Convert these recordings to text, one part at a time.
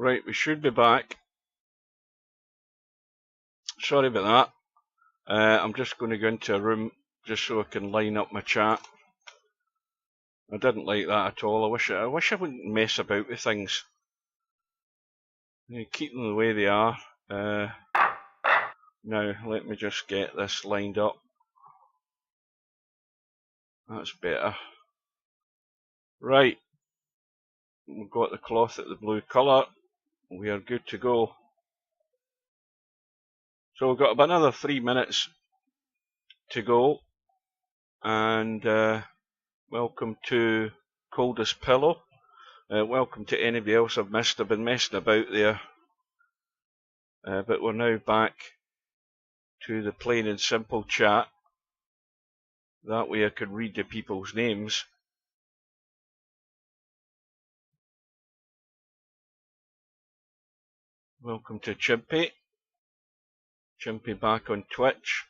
Right, we should be back. Sorry about that. I'm just going to go into a room just so I can line up my chat. I didn't like that at all. I wish I wouldn't mess about with things. Keep them the way they are. Now, let me just get this lined up. That's better. Right. We've got the cloth at the blue colour. We are good to go. So we've got about another 3 minutes to go. And welcome to Coldest Pillow. Welcome to anybody else I've missed. I've been messing about there. But we're now back to the plain and simple chat. That way I can read the people's names. Welcome to Chimpy. Chimpy back on Twitch.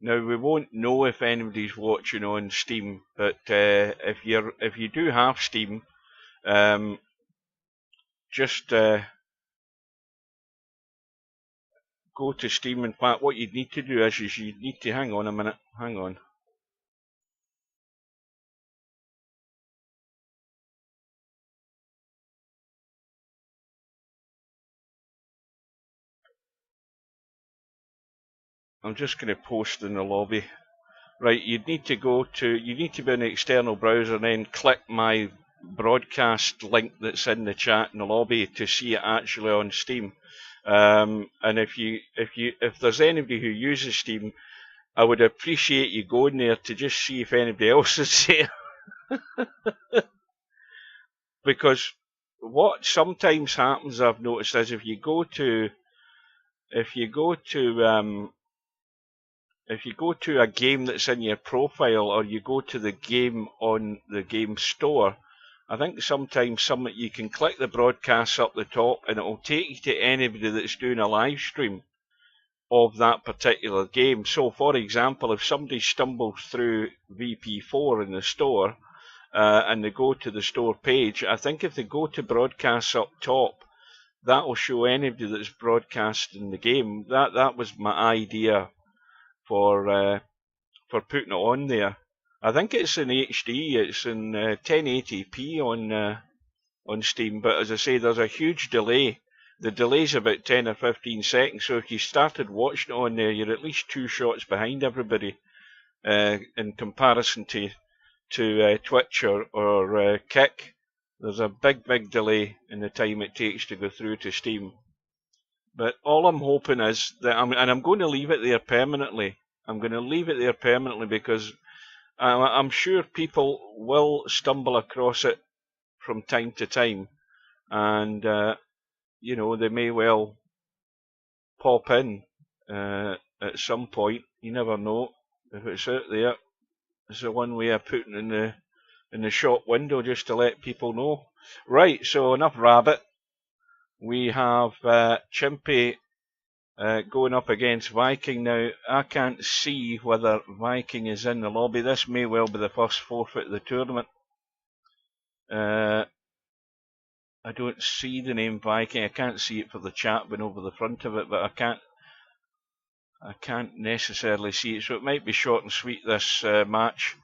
Now we won't know if anybody's watching on Steam, but if you do have Steam, just go to Steam. In fact, what you need to do is you need to hang on a minute. Hang on. I'm just going to post in the lobby. Right, you need to be on the external browser and then click my broadcast link that's in the chat in the lobby to see it actually on Steam. And if there's anybody who uses Steam, I would appreciate you going there to just see if anybody else is there. Because what sometimes happens, I've noticed, is if you go to a game that's in your profile, or you go to the game on the game store, I think sometimes you can click the broadcast up the top and it will take you to anybody that's doing a live stream of that particular game. So for example, if somebody stumbles through VP4 in the store and they go to the store page, I think if they go to broadcasts up top, that will show anybody that's broadcasting the game. That was my idea for putting it on there. I think it's in HD. It's in 1080p on Steam. But as I say, there's a huge delay. The delay's about 10 or 15 seconds. So if you started watching it on there, you're at least 2 shots behind everybody in comparison to Twitch or Kick. There's a big because in the time it takes to go through to Steam. But all I'm hoping is that I'm going to leave it there permanently. I'm going to leave it there permanently because I'm sure people will stumble across it from time to time, and they may well pop in at some point. You never know if it's out there. It's the one way of putting in the shop window just to let people know. Right, so enough rabbit. We have Chimpy going up against Viking. Now, I can't see whether Viking is in the lobby. This may well be the first forfeit of the tournament. I don't see the name Viking. I can't see it for the chat bin over the front of it, but I can't necessarily see it. So it might be short and sweet, this match.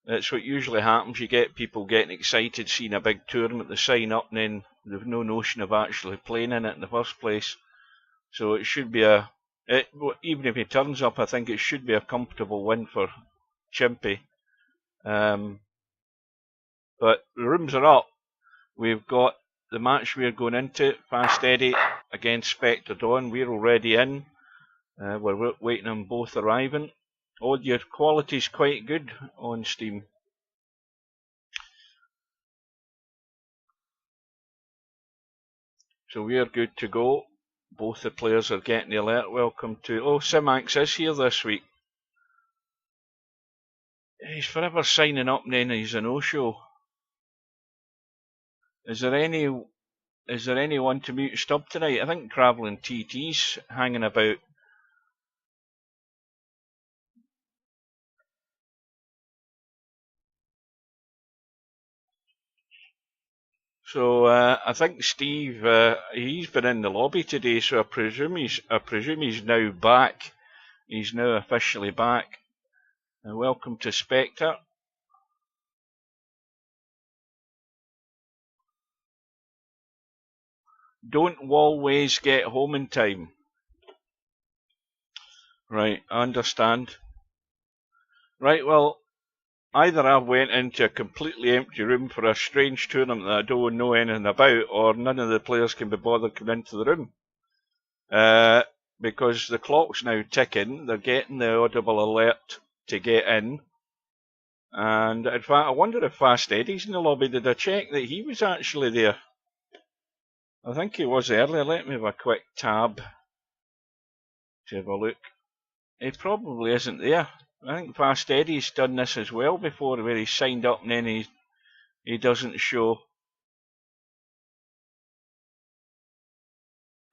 That's what usually happens. You get people getting excited seeing a big tournament. They sign up and then they've no notion of actually playing in it in the first place. So it should be even if he turns up, I think it should be a comfortable win for Chimpy. But the rooms are up. We've got the match we're going into, Fast Eddie against Spectre Dawn. We're already in. We're waiting on both arriving. Audio quality's quite good on Steam. So we are good to go. Both the players are getting the alert. Welcome to... Oh, Simax is here this week. He's forever signing up and then he's a no-show. Is there anyone to mute Stub tonight? I think Travelling TT's hanging about. So I think Steve, he's been in the lobby today, so I presume he's now back. He's now officially back. And welcome to Spectre. Don't always get home in time. Right, I understand. Right, well, either I went into a completely empty room for a strange tournament that I don't know anything about, or none of the players can be bothered coming into the room. Because the clock's now ticking, they're getting the audible alert to get in. And in fact, I wonder if Fast Eddie's in the lobby. Did I check that he was actually there? I think he was earlier. Let me have a quick tab to have a look. He probably isn't there. I think Fast Eddie's done this as well before, where he signed up and then he doesn't show.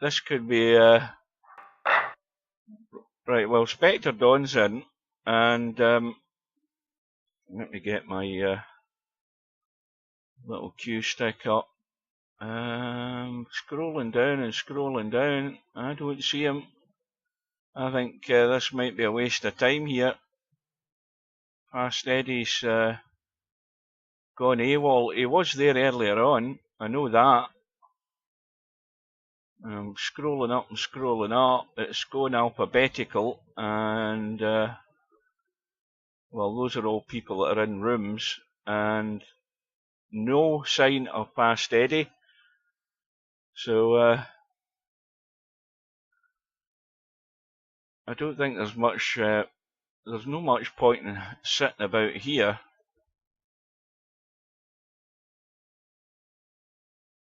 This could be right. Well, Spectre Dawn's in, and let me get my little cue stick up. Scrolling down and scrolling down. I don't see him. I think this might be a waste of time here. Fast Eddie's gone AWOL. He was there earlier on. I know that. I'm scrolling up and scrolling up. It's going alphabetical, and well, those are all people that are in rooms, and no sign of Fast Eddie. So I don't think there's much. There's no much point in sitting about here.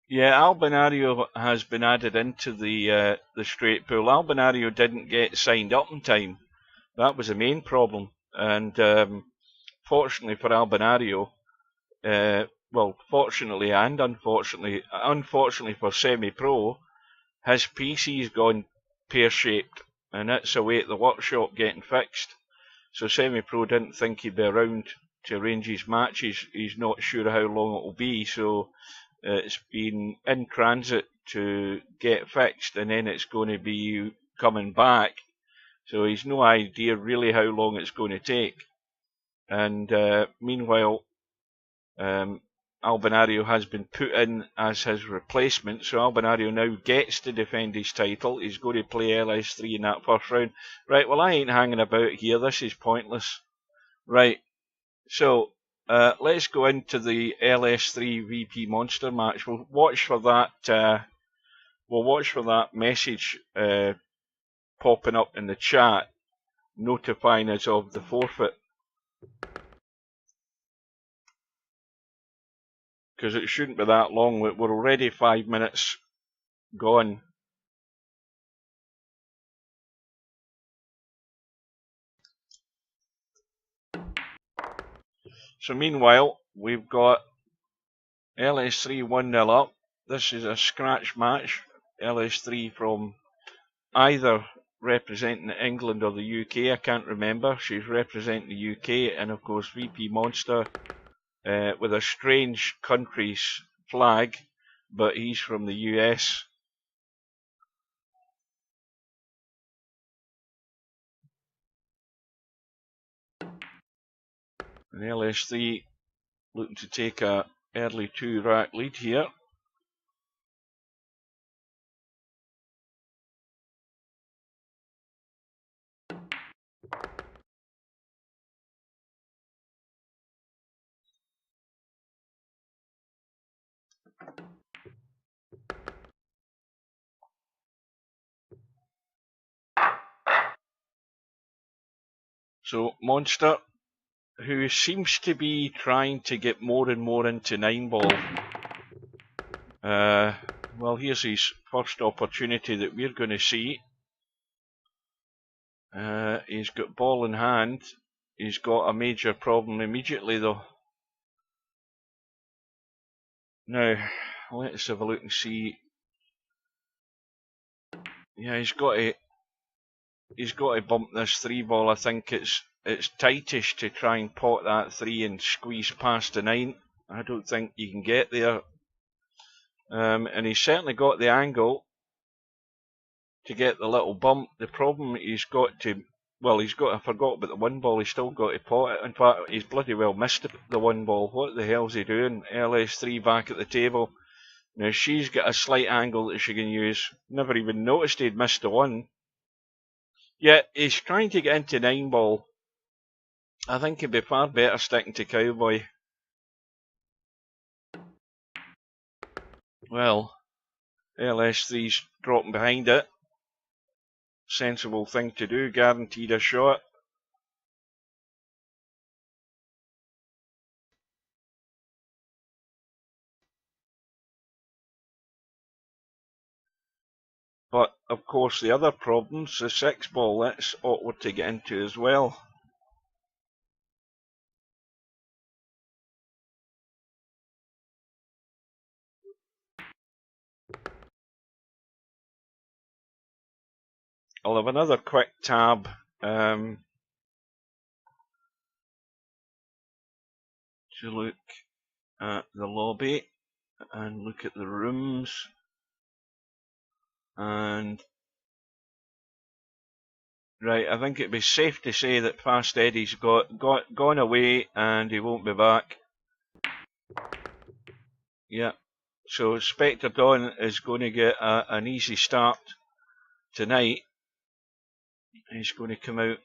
Yeah, Albinario has been added into the straight pool. Albinario didn't get signed up in time. That was the main problem. And fortunately for Albinario, well, fortunately and unfortunately for semi-pro, his PC's gone pear-shaped, and it's away at the workshop getting fixed. So semi-pro didn't think he'd be around to arrange his matches. He's not sure how long it will be, so it's been in transit to get fixed, and then it's going to be coming back. So he's no idea really how long it's going to take. And meanwhile, Albinario has been put in as his replacement, so Albinario now gets to defend his title. He's going to play LS3 in that first round. Right, well, I ain't hanging about here. This is pointless. Right, so let's go into the LS3 VP Monster match. We'll watch for that. We'll watch for that message popping up in the chat, notifying us of the forfeit. Because it shouldn't be that long. We're already 5 minutes gone. So meanwhile, we've got LS3 1-0 up. This is a scratch match. LS3 from either representing England or the UK. I can't remember. She's representing the UK, and of course VP Monster with a strange country's flag, but he's from the US. And LS3 looking to take a early 2-rack lead here. So Monster, who seems to be trying to get more and more into 9-ball. Well, here's his first opportunity that we're going to see. He's got ball in hand. He's got a major problem immediately, though. Now, let's have a look and see. Yeah, he's got to bump this 3-ball. I think it's tightish to try and pot that 3 and squeeze past the 9. I don't think you can get there. And he's certainly got the angle to get the little bump. The problem he's got to, well, I forgot about the one ball, he's still got to pot it. In fact, he's bloody well missed the one ball. What the hell's he doing? LS3 back at the table. Now she's got a slight angle that she can use. Never even noticed he'd missed the one. Yet he's trying to get into 9 ball. I think he'd be far better sticking to cowboy. Well, LS3's dropping behind it. Sensible thing to do, guaranteed a shot. But, of course, the other problem's the 6 ball. That's awkward to get into as well. I'll have another quick tab to look at the lobby and look at the rooms. And right, I think it'd be safe to say that Fast Eddie's gone away and he won't be back. Yeah, so Spectre Dawn is going to get an easy start tonight. He's going to come out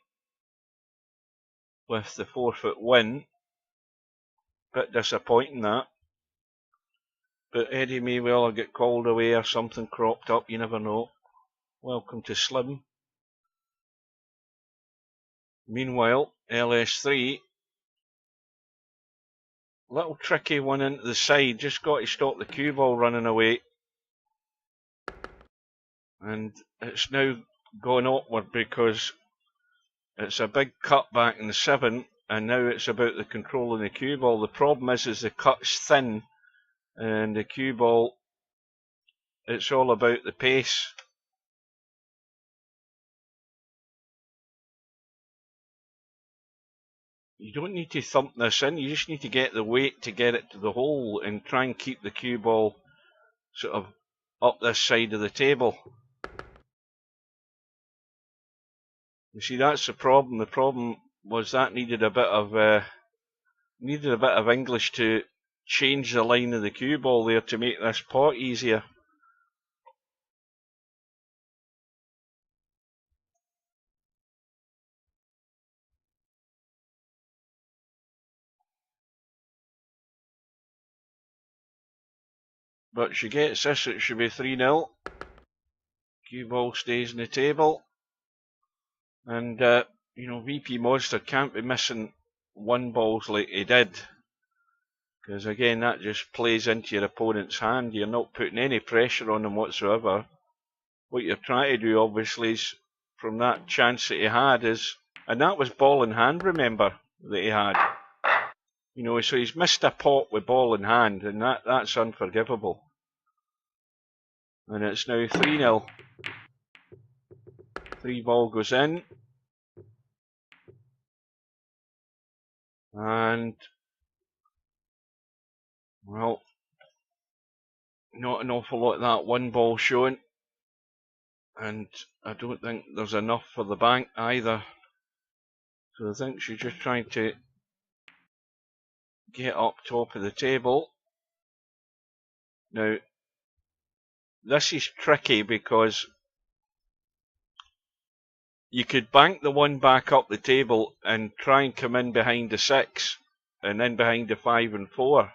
with the 4-foot win. Bit disappointing that. But Eddie may well get called away or something cropped up, you never know. Welcome to Slim. Meanwhile, LS3, little tricky one into the side, just got to stop the cue ball running away. And it's now gone upward because it's a big cut back in the 7, and now it's about the control of the cue ball. The problem is the cut's thin, and the cue ball, it's all about the pace. You don't need to thump this in, you just need to get the weight to get it to the hole and try and keep the cue ball sort of up this side of the table. You see, that's the problem. The problem was that needed a bit of English to change the line of the cue ball there to make this pot easier. But she gets this, it should be 3-0. Cue ball stays in the table. And, you know, VP Monster can't be missing 1 balls like he did. Because, again, that just plays into your opponent's hand. You're not putting any pressure on him whatsoever. What you're trying to do, obviously, is from that chance that he had is... And that was ball in hand, remember, that he had. You know, so he's missed a pot with ball in hand, and that's unforgivable. And it's now 3-0. 3 ball goes in. And, well, not an awful lot of that 1 ball showing. And I don't think there's enough for the bank either. So I think she's just trying to get up top of the table. Now, this is tricky because you could bank the 1 back up the table and try and come in behind the 6 and then behind the 5 and 4.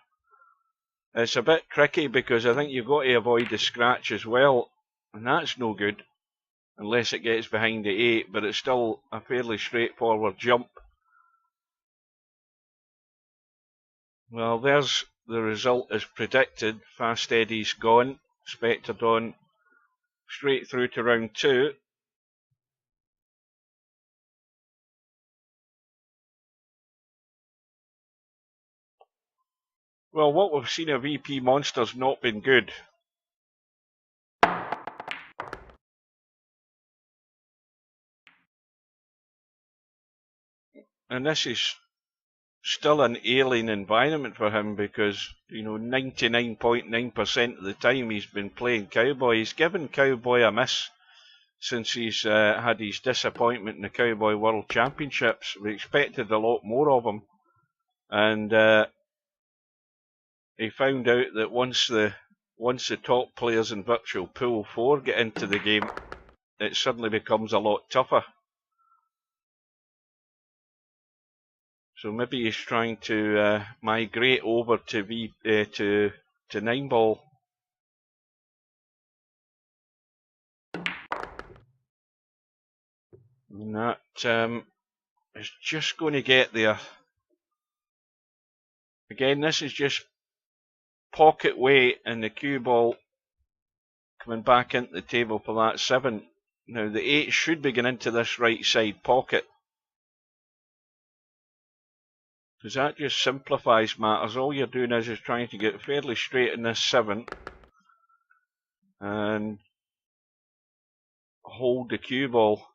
It's a bit tricky because I think you've got to avoid the scratch as well, and that's no good unless it gets behind the 8, but it's still a fairly straightforward jump. Well, there's the result as predicted. Fast Eddie's gone. Spectre Dawn straight through to round 2. Well, what we've seen of VP Monster's not been good. And this is still an alien environment for him because, 99.9% of the time he's been playing Cowboy. He's given Cowboy a miss since he's had his disappointment in the Cowboy World Championships. We expected a lot more of him. And he found out that once the top players in Virtual Pool 4 get into the game, it suddenly becomes a lot tougher. So maybe he's trying to migrate over to 9-ball. And that is just going to get there. Again, this is just pocket weight and the cue ball coming back into the table for that 7. Now the 8 should be going into this right side pocket, because that just simplifies matters. All you're doing is trying to get fairly straight in this 7 and hold the cue ball.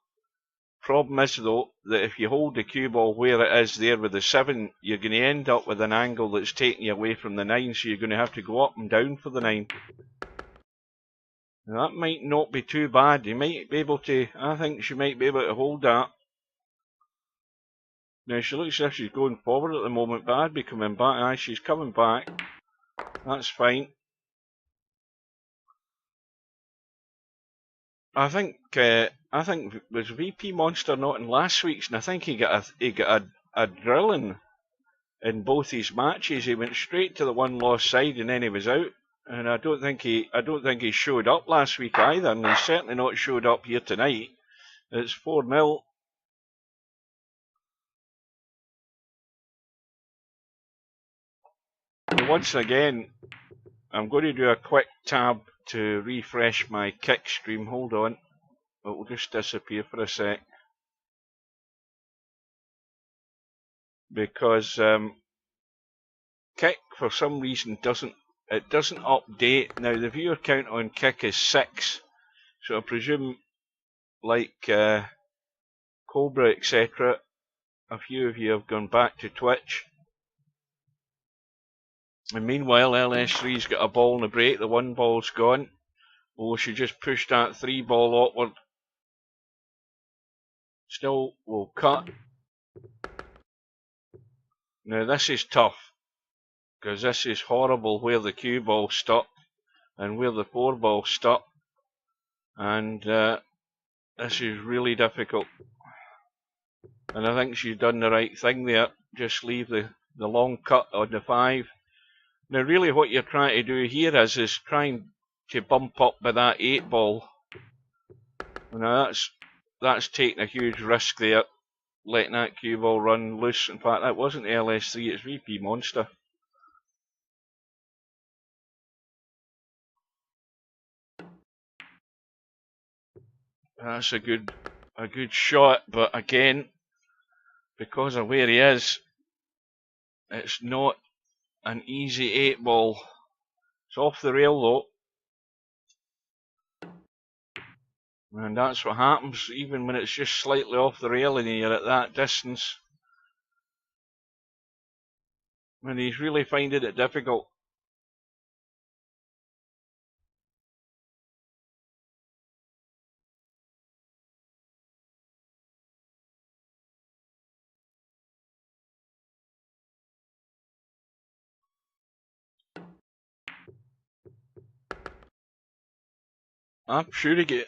Problem is though that if you hold the cue ball where it is there with the 7, you're going to end up with an angle that's taking you away from the 9, so you're going to have to go up and down for the 9. Now that might not be too bad. You might be able to, I think she might be able to hold that. Now she looks as if she's going forward at the moment, but I'd be coming back. Aye, she's coming back. That's fine. I think was VP Monster not in last week's, and I think he got a drilling in both his matches. He went straight to the one lost side and then he was out. And I don't think he showed up last week either, and he's certainly not showed up here tonight. It's 4-0. Once again, I'm going to do a quick tab to refresh my kick stream. Hold on. It will just disappear for a sec. Because kick, for some reason, doesn't update. Now, the viewer count on kick is 6. So I presume, like Cobra, etc., a few of you have gone back to Twitch. And meanwhile, LS3's got a ball in the break. The 1 ball's gone. Oh, she just pushed that 3 ball upward. Still will cut. Now this is tough, because this is horrible where the cue ball stuck and where the 4 ball stuck. And this is really difficult. And I think she's done the right thing there. Just leave the long cut on the 5. Now really what you're trying to do here is trying to bump up by that 8 ball. Now that's taking a huge risk there, letting that cue ball run loose. In fact, that wasn't LS3, it's VP Monster. That's a good shot, but again, because of where he is, it's not an easy 8 ball. It's off the rail though. And that's what happens even when it's just slightly off the rail and you're at that distance. And he's really finding it difficult. I'm sure he get.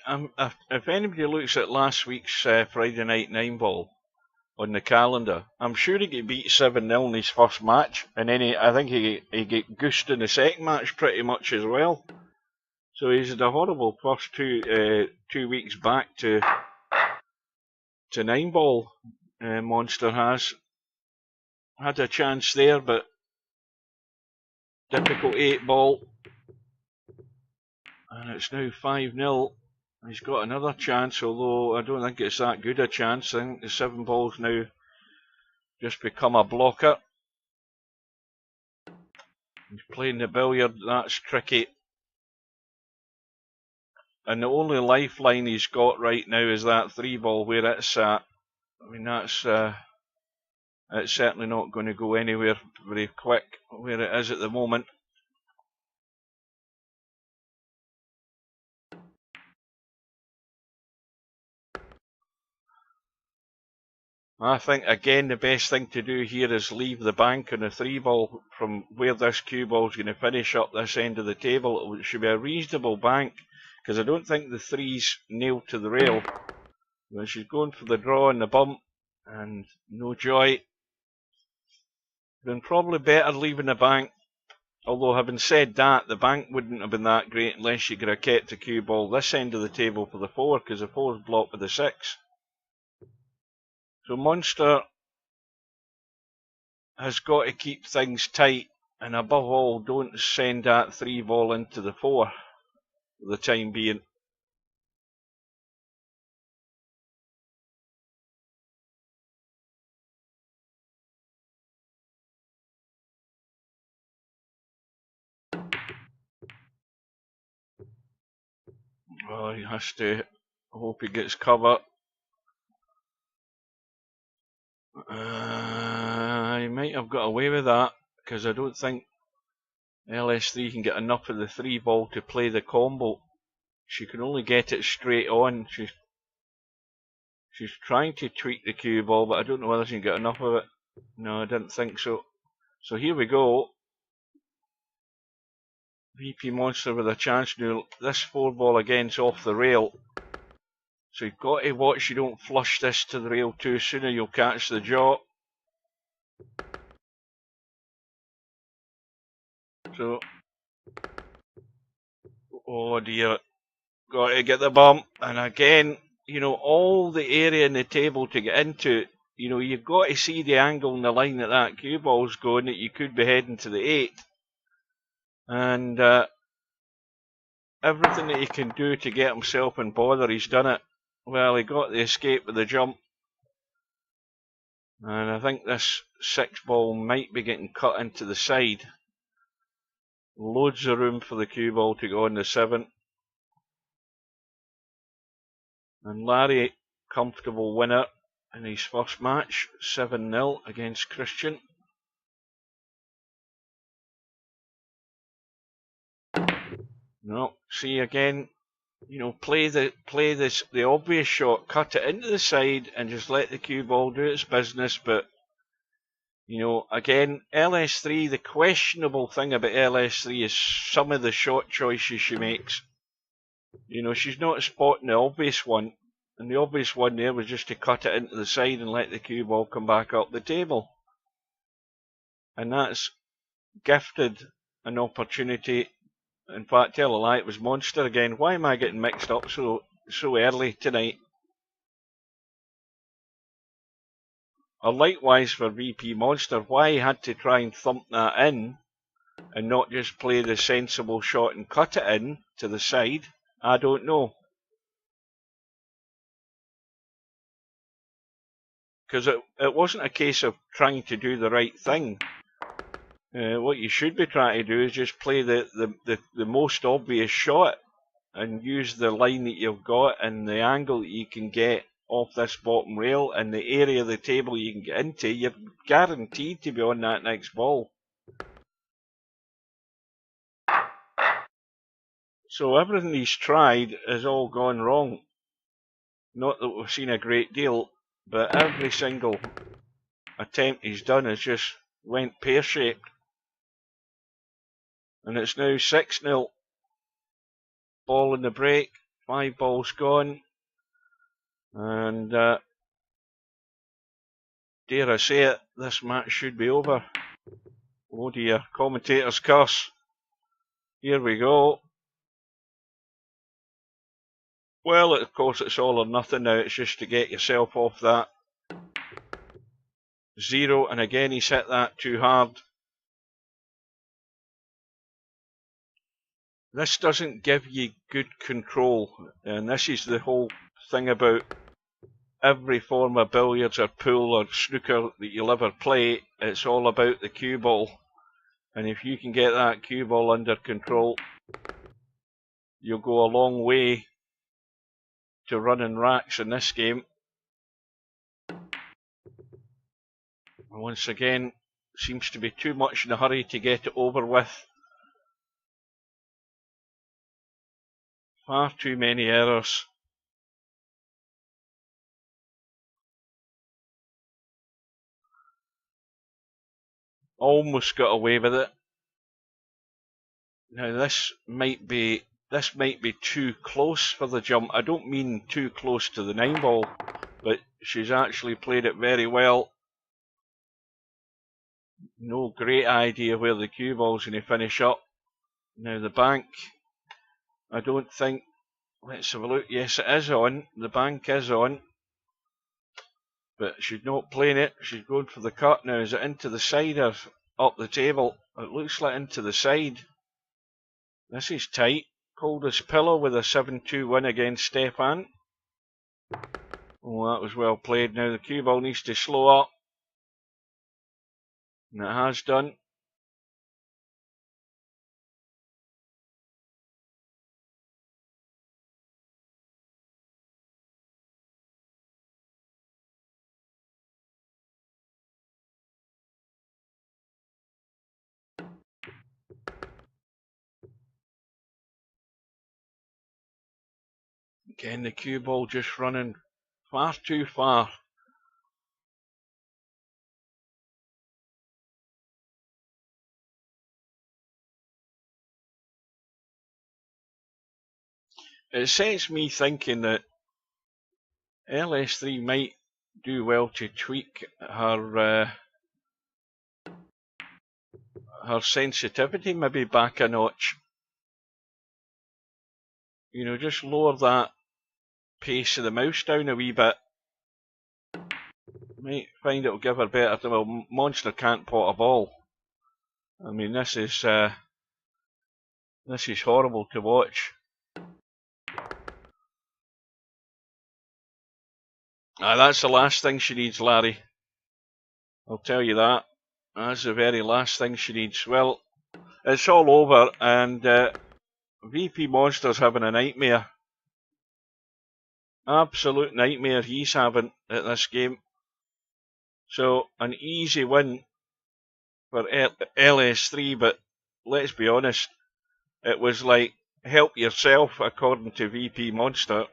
If anybody looks at last week's Friday night 9-ball on the calendar, I'm sure he get beat 7-0 in his first match, and then I think he get goosed in the second match pretty much as well. So he's had a horrible first 2 weeks back to 9-ball. Monster has had a chance there, but difficult 8-ball. And it's now 5-0. He's got another chance, although I don't think it's that good a chance. I think the 7 ball's now just become a blocker. He's playing the billiard, that's tricky. And the only lifeline he's got right now is that 3 ball where it's at. I mean, that's It's certainly not going to go anywhere very quick where it is at the moment. I think again the best thing to do here is leave the bank on the 3 ball from where this cue ball is going to finish up this end of the table. It should be a reasonable bank because I don't think the 3's nailed to the rail. When she's going for the draw and the bump and no joy, then probably better leaving the bank. Although having said that, the bank wouldn't have been that great unless you could have kept the cue ball this end of the table for the 4 because the 4 is blocked with the 6. So Monster has got to keep things tight and above all don't send that 3 ball into the 4 for the time being. Well, he has to hope he gets cover. He might have got away with that because I don't think LS3 can get enough of the 3 ball to play the combo. She can only get it straight on. She's trying to tweak the cue ball, but I don't know whether she can get enough of it. No, I didn't think so. So here we go. VP Monster with a chance to. This 4 ball again's off the rail. So you've got to watch you don't flush this to the rail too soon or you'll catch the jaw. So, oh dear, got to get the bump. And again, you know, all the area in the table to get into, you know, you've got to see the angle and the line that that cue ball's going, that you could be heading to the 8. And everything that he can do to get himself in bother, he's done it. Well, he got the escape with the jump. And I think this 6 ball might be getting cut into the side. Loads of room for the cue ball to go on the 7. And Larry, comfortable winner in his first match, 7-0 against Christian. No, see again, you know, play the obvious shot, cut it into the side and just let the cue ball do its business. But you know, again, LS3, the questionable thing about LS3 is some of the shot choices she makes. You know, she's not spotting the obvious one, and the obvious one there was just to cut it into the side and let the cue ball come back up the table. And that's gifted an opportunity. In fact, tell a lie, it was Monster again. Why am I getting mixed up so early tonight? Or likewise for VP Monster, why he had to try and thump that in and not just play the sensible shot and cut it in to the side, I don't know. Because it wasn't a case of trying to do the right thing. What you should be trying to do is just play the most obvious shot and use the line that you've got and the angle that you can get off this bottom rail and the area of the table you can get into. You're guaranteed to be on that next ball. So everything he's tried has all gone wrong. Not that we've seen a great deal, but every single attempt he's done has just went pear-shaped. And it's now 6-0. Ball in the break, 5 balls gone. And dare I say it, this match should be over. Oh dear, commentator's curse. Here we go. Well, of course it's all or nothing now, it's just to get yourself off that 0, and again he's hit that too hard. This doesn't give you good control, and this is the whole thing about every form of billiards or pool or snooker that you'll ever play. It's all about the cue ball, and if you can get that cue ball under control, you'll go a long way to running racks in this game. And once again, seems to be too much in a hurry to get it over with. Far too many errors. Almost got away with it. Now this might be too close for the jump. I don't mean too close to the 9 ball, but she's actually played it very well. No great idea where the cue ball's going to finish up. Now the bank, I don't think, let's have a look. Yes, it is on. The bank is on. But she's not playing it. She's going for the cut now. Is it into the side or up the table? It looks like into the side. This is tight. Coldest pillow with a 7-2 win against Stefan. Oh, that was well played. Now the cue ball needs to slow up. And it has done. Again, the cue ball just running far too far. It sets me thinking that LS3 might do well to tweak her sensitivity maybe back a notch. You know, just lower that pace of the mouse down a wee bit. Might find it'll give her better. Well, Monster can't pot a ball. I mean, this is horrible to watch. That's the last thing she needs, Larry. I'll tell you that. That's the very last thing she needs. Well, it's all over, and VP Monster's having a nightmare. Absolute nightmare he's having at this game. So, an easy win for LS3, but let's be honest, it was like, help yourself, according to VP Monster,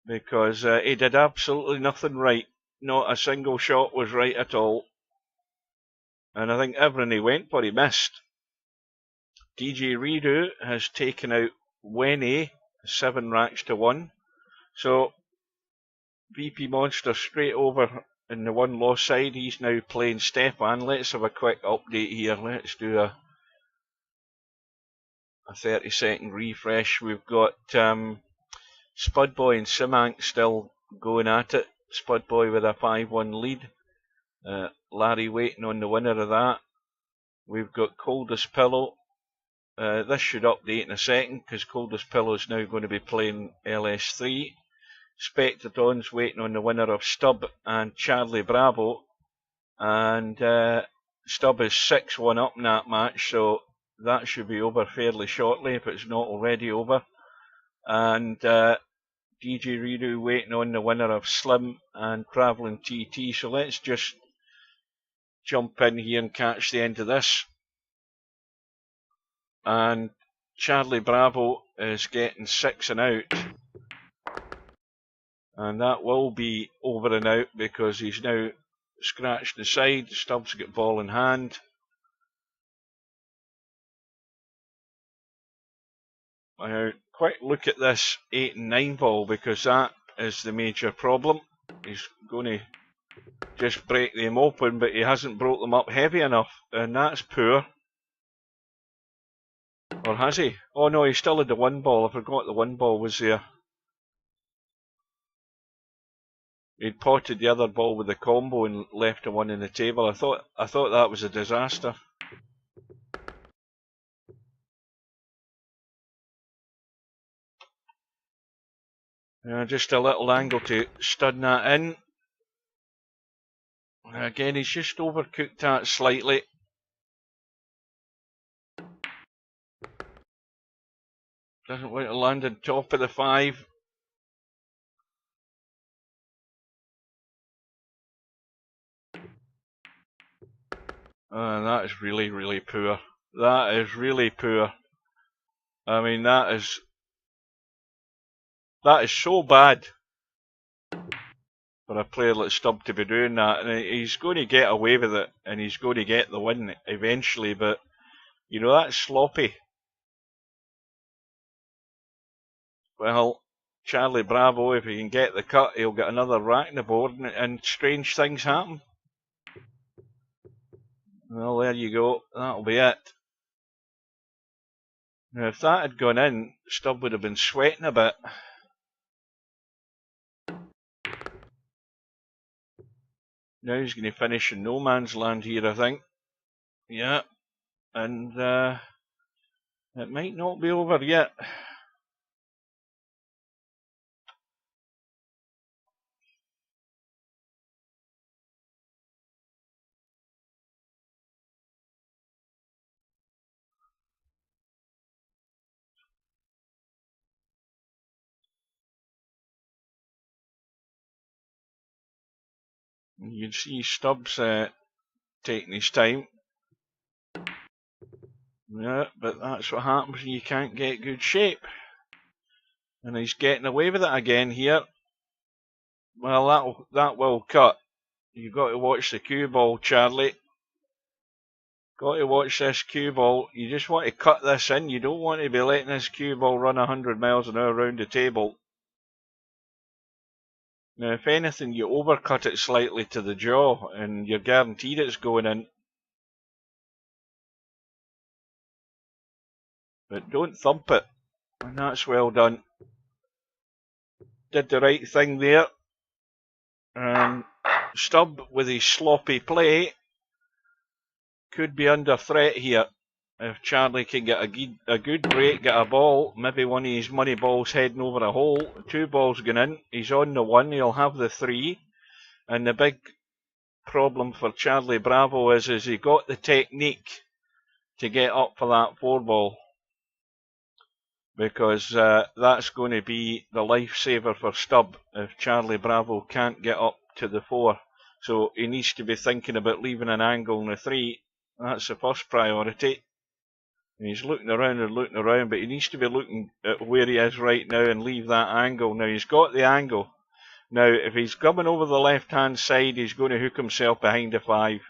because he did absolutely nothing right. Not a single shot was right at all. And I think everything he went for, he missed. DJ Redo has taken out Wenny, 7 racks to 1. So, VP Monster straight over in the 1 loss side. He's now playing Stefan. Let's have a quick update here. Let's do a 30-second refresh. We've got Spudboy and Simank still going at it. Spudboy with a 5-1 lead. Larry waiting on the winner of that. We've got Coldest Pillow. This should update in a second because Coldest Pillow is now going to be playing LS3. Spectrodon's waiting on the winner of Stub and Charlie Bravo. And Stub is 6-1 up in that match, so that should be over fairly shortly if it's not already over. And DJ Redo waiting on the winner of Slim and Travelling TT. So let's just jump in here and catch the end of this. And Charlie Bravo is getting 6 and out. And that will be over and out because he's now scratched the side. Stubbs got ball in hand. Now, quick look at this 8 and 9 ball because that is the major problem. He's going to just break them open, but he hasn't broke them up heavy enough, and that's poor. Or has he? Oh no, he still had the 1 ball. I forgot the 1 ball was there. He'd potted the other ball with the combo and left the 1 in the table. I thought that was a disaster. Just a little angle to stud that in. Again, he's just overcooked that slightly. Doesn't want to land on top of the 5. That is really, really poor. That is really poor. I mean, that is so bad for a player like Stubb to be doing that. And he's going to get away with it, and he's going to get the win eventually, but, you know, that's sloppy. Well, Charlie Bravo, if he can get the cut, he'll get another rack in the board, and strange things happen. Well, there you go. That'll be it. Now, if that had gone in, Stubb would have been sweating a bit. Now he's going to finish in no man's land here, I think. Yeah, and it might not be over yet. You can see Stubbs taking his time. Yeah, but that's what happens when you can't get good shape. And he's getting away with it again here. Well, that will cut. You've got to watch the cue ball, Charlie. Got to watch this cue ball. You just want to cut this in. You don't want to be letting this cue ball run 100 miles an hour around the table. Now, if anything, you overcut it slightly to the jaw, and you're guaranteed it's going in. But don't thump it. And that's well done. Did the right thing there. And Stubb, with his sloppy play, could be under threat here. If Charlie can get a good break, get a ball, maybe one of his money balls heading over a hole, 2 balls going in, he's on the 1, he'll have the 3. And the big problem for Charlie Bravo is he got the technique to get up for that 4 ball. Because that's going to be the lifesaver for Stubb if Charlie Bravo can't get up to the 4. So he needs to be thinking about leaving an angle in the 3. That's the first priority. And he's looking around, but he needs to be looking at where he is right now and leave that angle. Now he's got the angle. Now if he's coming over the left hand side, he's going to hook himself behind the 5.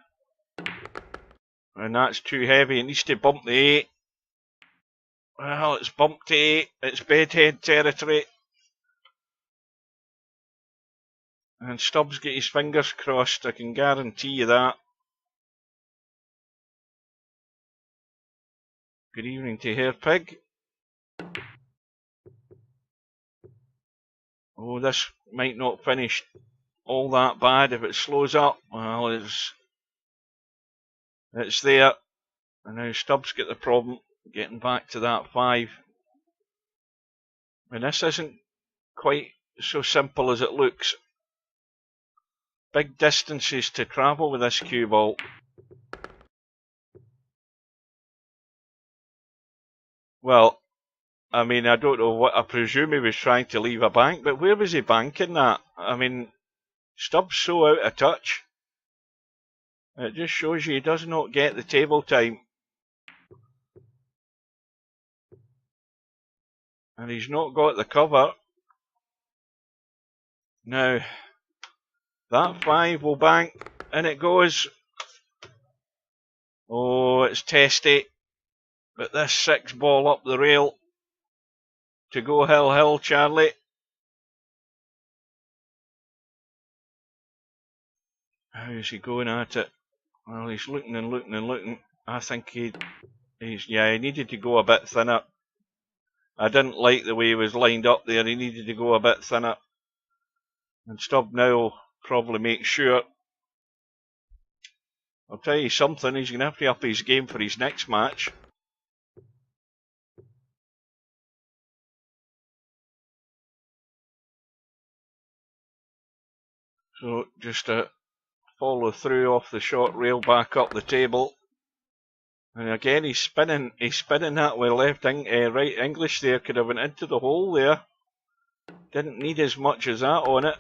And that's too heavy. He needs to bump the 8. Well, it's bumped to 8. It's bedhead territory. And Stubbs get his fingers crossed, I can guarantee you that. Good evening to Hair Pig. Oh, this might not finish all that bad if it slows up. Well, it's there. And now Stubbs get the problem getting back to that 5. And this isn't quite so simple as it looks. Big distances to travel with this cue ball. Well, I mean, I don't know what, I presume he was trying to leave a bank, but where was he banking that? I mean, Stubbs so out of touch. It just shows you he does not get the table time. And he's not got the cover. Now, that 5 will bank, and it goes. Oh, it's testy. But this 6 ball up the rail to go hill, Charlie. How's he going at it? Well, he's looking and looking. I think he needed to go a bit thinner. I didn't like the way he was lined up there. He needed to go a bit thinner. And Stubb now will probably make sure. I'll tell you something, he's going to have to up his game for his next match. So just to follow through off the short rail back up the table. And again he's spinning that with right English there, could have went into the hole there. Didn't need as much as that on it.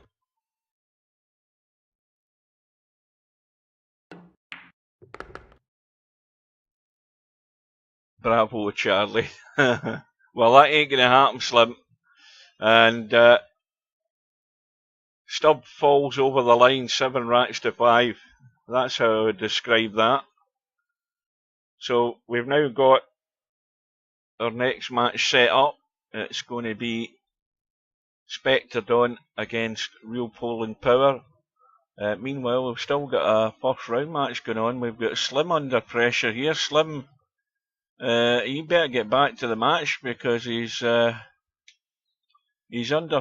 Bravo, Charlie. Well, that ain't going to happen, Slim. And Stubb falls over the line, 7 racks to 5. That's how I would describe that. So we've now got our next match set up. It's going to be Spectre Dawn against Real Poland Power. Meanwhile, we've still got a first round match going on. We've got Slim under pressure here. Slim, he better get back to the match because he's under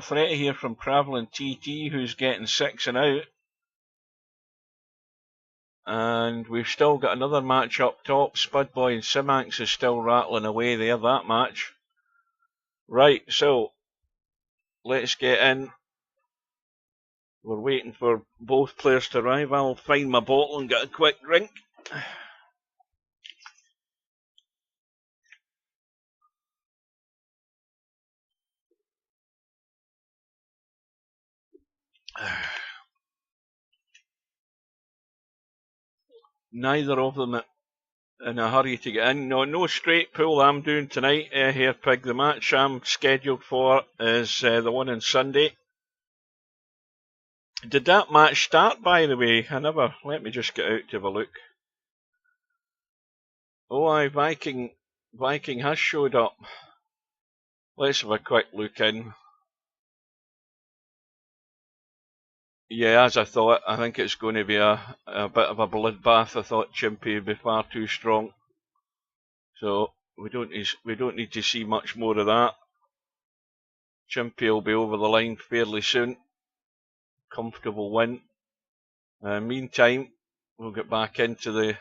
threat here from Travelling TT, who's getting 6 and out. And we've still got another match up top. Spudboy and Simax is still rattling away there, that match. Right, so let's get in. We're waiting for both players to arrive. I'll find my bottle and get a quick drink. Neither of them in a hurry to get in. No straight pool I'm doing tonight here, Pig. The match I'm scheduled for is the one on Sunday. Did that match start, by the way? Let me just get out to have a look. Oh, aye, Viking has showed up. Let's have a quick look in. Yeah, as I thought, I think it's going to be a bit of a bloodbath. I thought Chimpy would be far too strong. So we don't need to see much more of that. Chimpy will be over the line fairly soon. Comfortable win. Meantime, we'll get back into the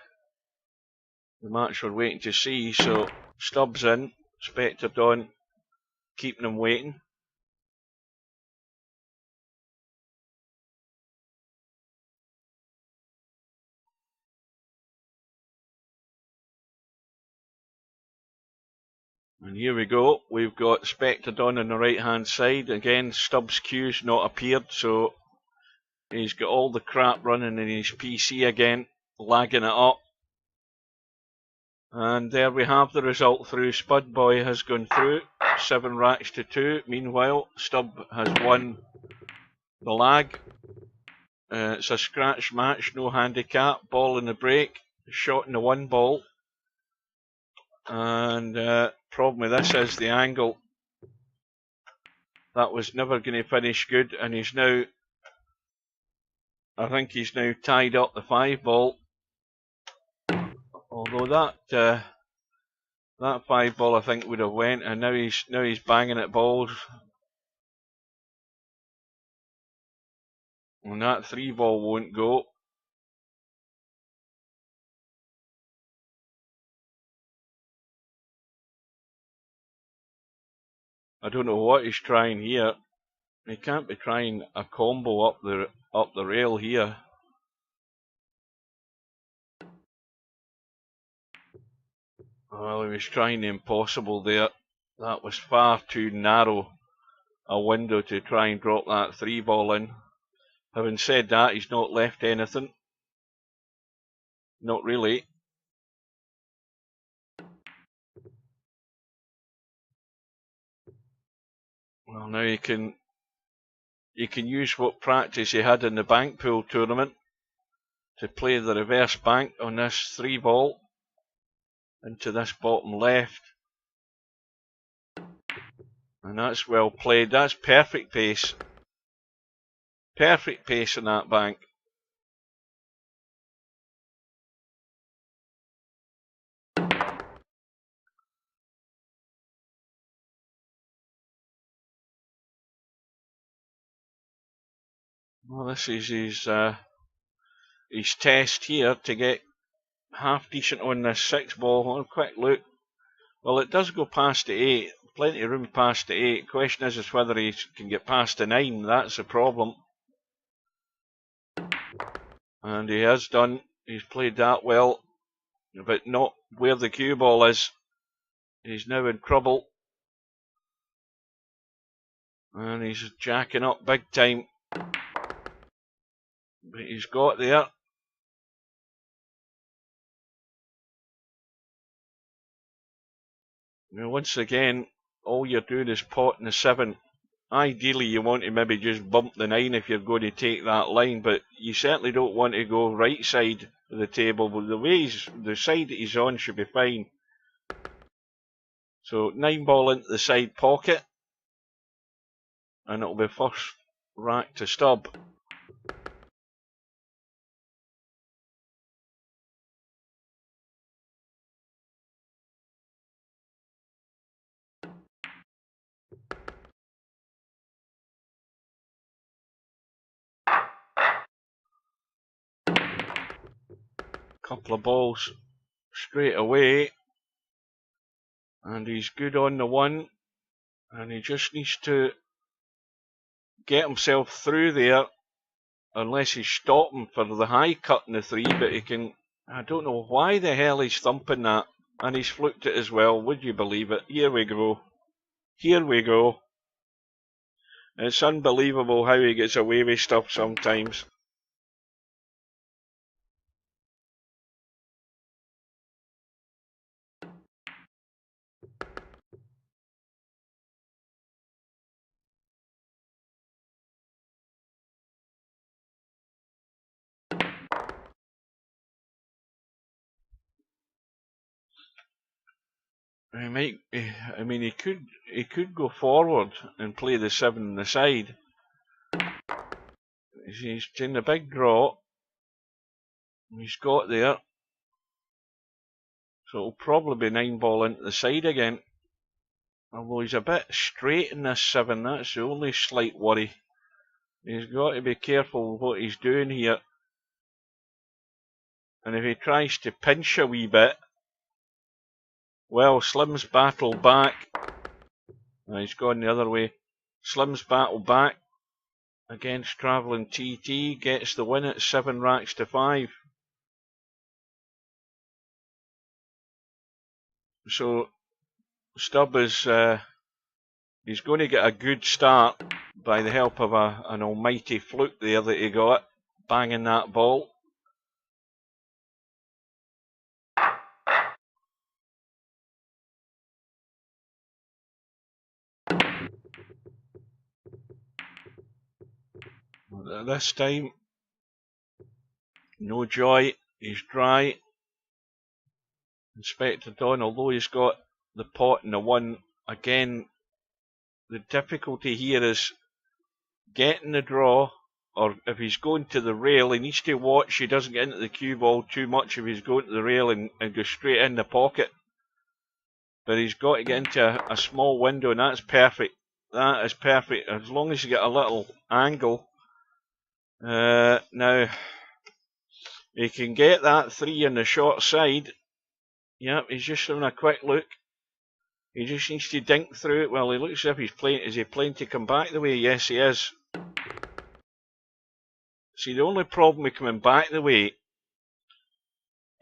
match we're waiting to see. So Stubbs in, Spectre Dawn, keeping him waiting. And here we go. We've got Spectre Dawn on the right hand side. Again, Stubbs' queue's not appeared, so he's got all the crap running in his PC again, lagging it up. And there we have the result through. Spudboy has gone through, 7 racks to 2. Meanwhile, Stubb has won the lag. It's a scratch match, no handicap. Ball in the break, shot in the 1 ball. And problem with this is the angle. That was never going to finish good, and he's now, I think he's now tied up the 5 ball. Although that 5 ball I think would have went, and now he's banging at balls. And that 3 ball won't go. I don't know what he's trying here. He can't be trying a combo up the rail here. Well, he was trying the impossible there. That was far too narrow a window to try and drop that 3 ball in. Having said that, he's not left anything. Not really. Well, now you can use what practice he had in the bank pool tournament to play the reverse bank on this 3 ball into this bottom left. And that's well played. That's perfect pace. Perfect pace in that bank. Well, this is his test here to get half decent on this 6 ball. Have a quick look. Well, it does go past the 8. Plenty of room past the 8. Question is whether he can get past the 9. That's the problem. And he has done. He's played that well, but not where the cue ball is. He's now in trouble. And he's jacking up big time. But he's got there. Now, once again, all you're doing is potting the 7. Ideally, you want to maybe just bump the 9 if you're going to take that line, but you certainly don't want to go right side of the table. But the side that he's on should be fine. So 9 ball into the side pocket, and it'll be first rack to stub. Couple of balls straight away, and he's good on the 1, and he just needs to get himself through there, unless he's stopping for the high cut in the 3, but he can. I don't know why the hell he's thumping that, and he's fluked it as well. Would you believe it? Here we go. Here we go. It's unbelievable how he gets away with stuff sometimes. He might. I mean, he could go forward and play the 7 on the side. He's in a big draw. He's got there. So it'll probably be 9 ball into the side again. Although he's a bit straight in this 7, that's the only slight worry. He's got to be careful with what he's doing here. And if he tries to pinch a wee bit, well, Slim's battle back. He's gone the other way. Slim's battle back against travelling TT, gets the win at 7 racks to 5. So Stubb is he's going to get a good start by the help of an almighty fluke there that he got, banging that ball. This time, no joy, he's dry. Inspector Don, although he's got the pot and the 1, again, the difficulty here is getting the draw, or if he's going to the rail, he needs to watch he doesn't get into the cue ball too much if he's going to the rail and go straight in the pocket. But he's got to get into a small window, and that's perfect. That is perfect, as long as you get a little angle. Now, he can get that 3 on the short side. Yep, he's just having a quick look. He just needs to dink through it. Well, he looks as if he's playing. Is he playing to come back the way? Yes, he is. See, the only problem with coming back the way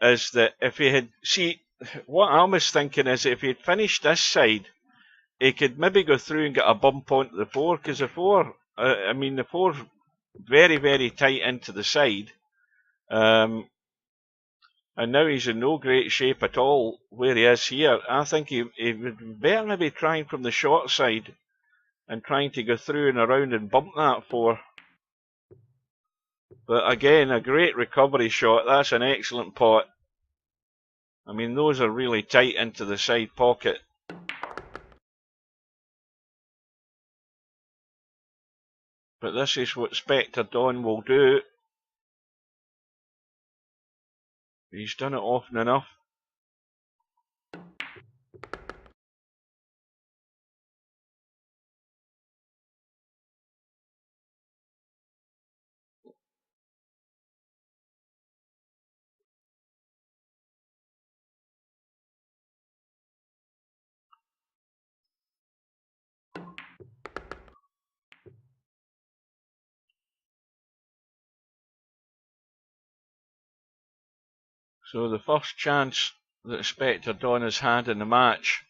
is that if he had... See, what I was thinking is if he had finished this side, he could maybe go through and get a bump onto the 4, because the 4... I mean, the 4's very, very tight into the side. And now he's in no great shape at all where he is here. I think he would better maybe trying from the short side and trying to go through and around and bump that 4. But again, a great recovery shot. That's an excellent pot. I mean, those are really tight into the side pocket. But this is what Spectre Don will do. He's done it often enough. So the first chance that Spectre Don has had in the match,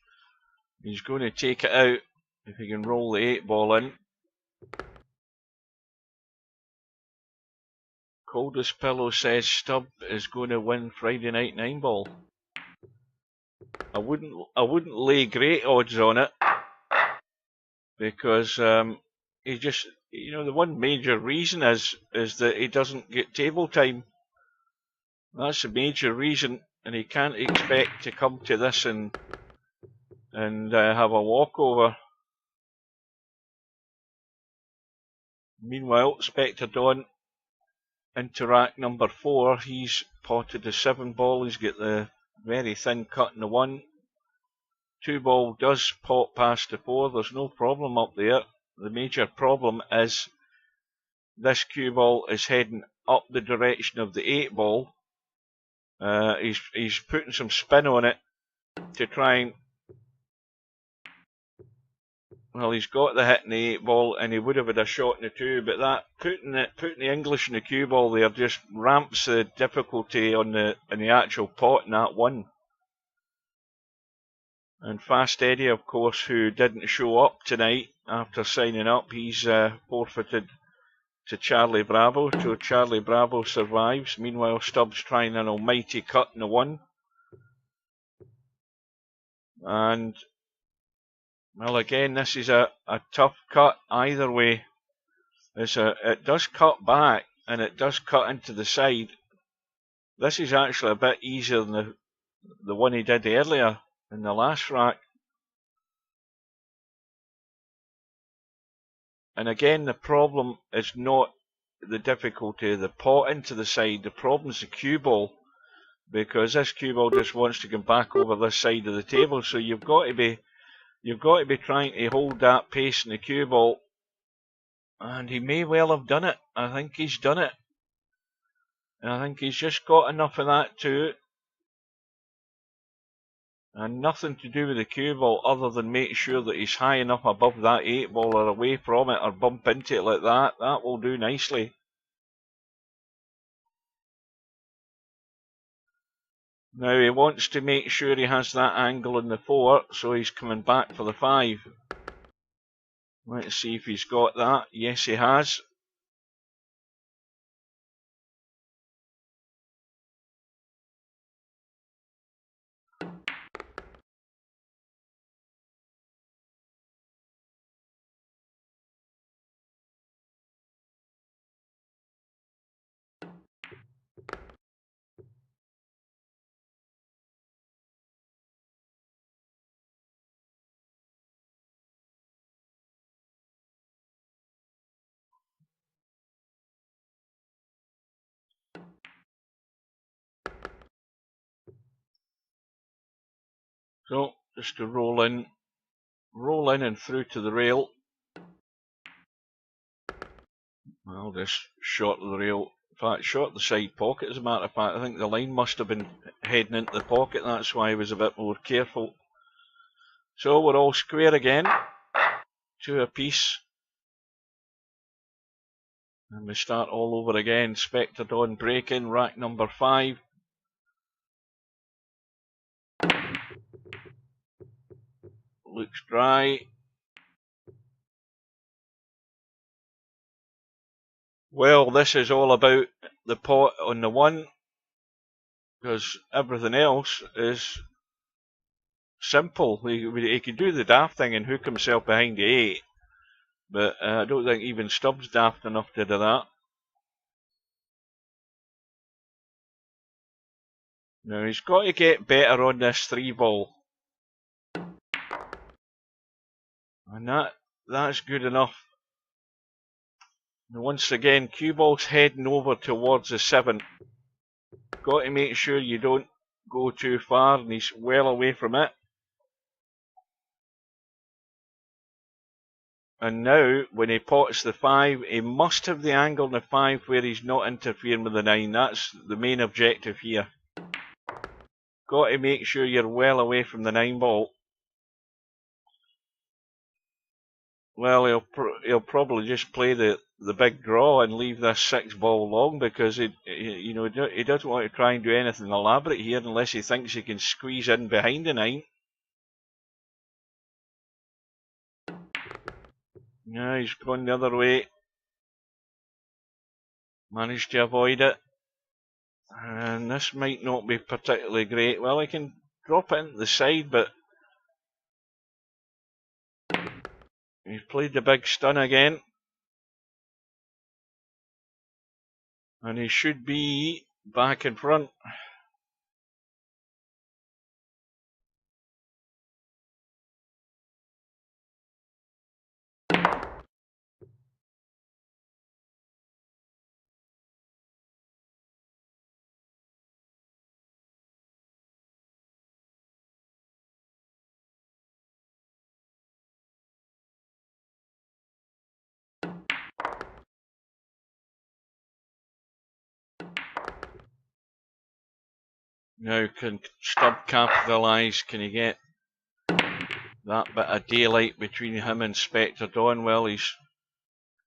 he's going to take it out if he can roll the 8 ball in. Coldest Pillow says Stubb is going to win Friday night 9 ball. I wouldn't lay great odds on it, because he just, the one major reason is that he doesn't get table time. That's the major reason, and he can't expect to come to this and have a walkover. Meanwhile, Spectre Dawn into rack number 4. He's potted the 7 ball. He's got the very thin cut in the 1. 2 ball does pot past the 4. There's no problem up there. The major problem is this cue ball is heading up the direction of the 8 ball. He's putting some spin on it to try and... Well, he's got the hit in the 8 ball, and he would have had a shot in the 2, but that putting the English in the cue ball there just ramps the difficulty in the actual pot in that 1. And Fast Eddie, of course, who didn't show up tonight after signing up, he's forfeited to Charlie Bravo, so Charlie Bravo survives. Meanwhile, Stubbs trying an almighty cut in the 1. And, well, again, this is a tough cut either way. It does cut back, and it does cut into the side. This is actually a bit easier than the one he did earlier in the last rack. And again, the problem is not the difficulty of the pot into the side. The problem is the cue ball, because this cue ball just wants to come back over this side of the table. So you've got to be trying to hold that pace in the cue ball, and he may well have done it. I think he's done it. And I think he's just got enough of that too. And nothing to do with the cue ball other than make sure that he's high enough above that 8 ball or away from it or bump into it like that. That will do nicely. Now he wants to make sure he has that angle in the 4, so he's coming back for the 5. Let's see if he's got that. Yes, he has. So, just to roll in and through to the rail. Well, just short of the rail. In fact, short the side pocket, as a matter of fact. I think the line must have been heading into the pocket. That's why I was a bit more careful. So, we're all square again. 2 apiece. And we start all over again. Spectre Dawn break in, rack number 5. Looks dry. Well, this is all about the pot on the 1, because everything else is simple. He could do the daft thing and hook himself behind the 8, but I don't think even Stubbs daft enough to do that. Now he's got to get better on this 3 ball. And that's good enough. And once again, cue ball's heading over towards the 7. Got to make sure you don't go too far, and he's well away from it. And now, when he pots the 5, he must have the angle in the 5 where he's not interfering with the 9. That's the main objective here. Got to make sure you're well away from the 9 ball. Well, he'll probably just play the big draw and leave this 6 ball long, because he doesn't want to try and do anything elaborate here unless he thinks he can squeeze in behind the 9. Yeah, he's gone the other way. Managed to avoid it. And this might not be particularly great. Well, he can drop it into the side, but he's played the big stun again. And he should be back in front. Now can Stubb capitalise? Can he get that bit of daylight between him and Spectre Dawn? Well, he's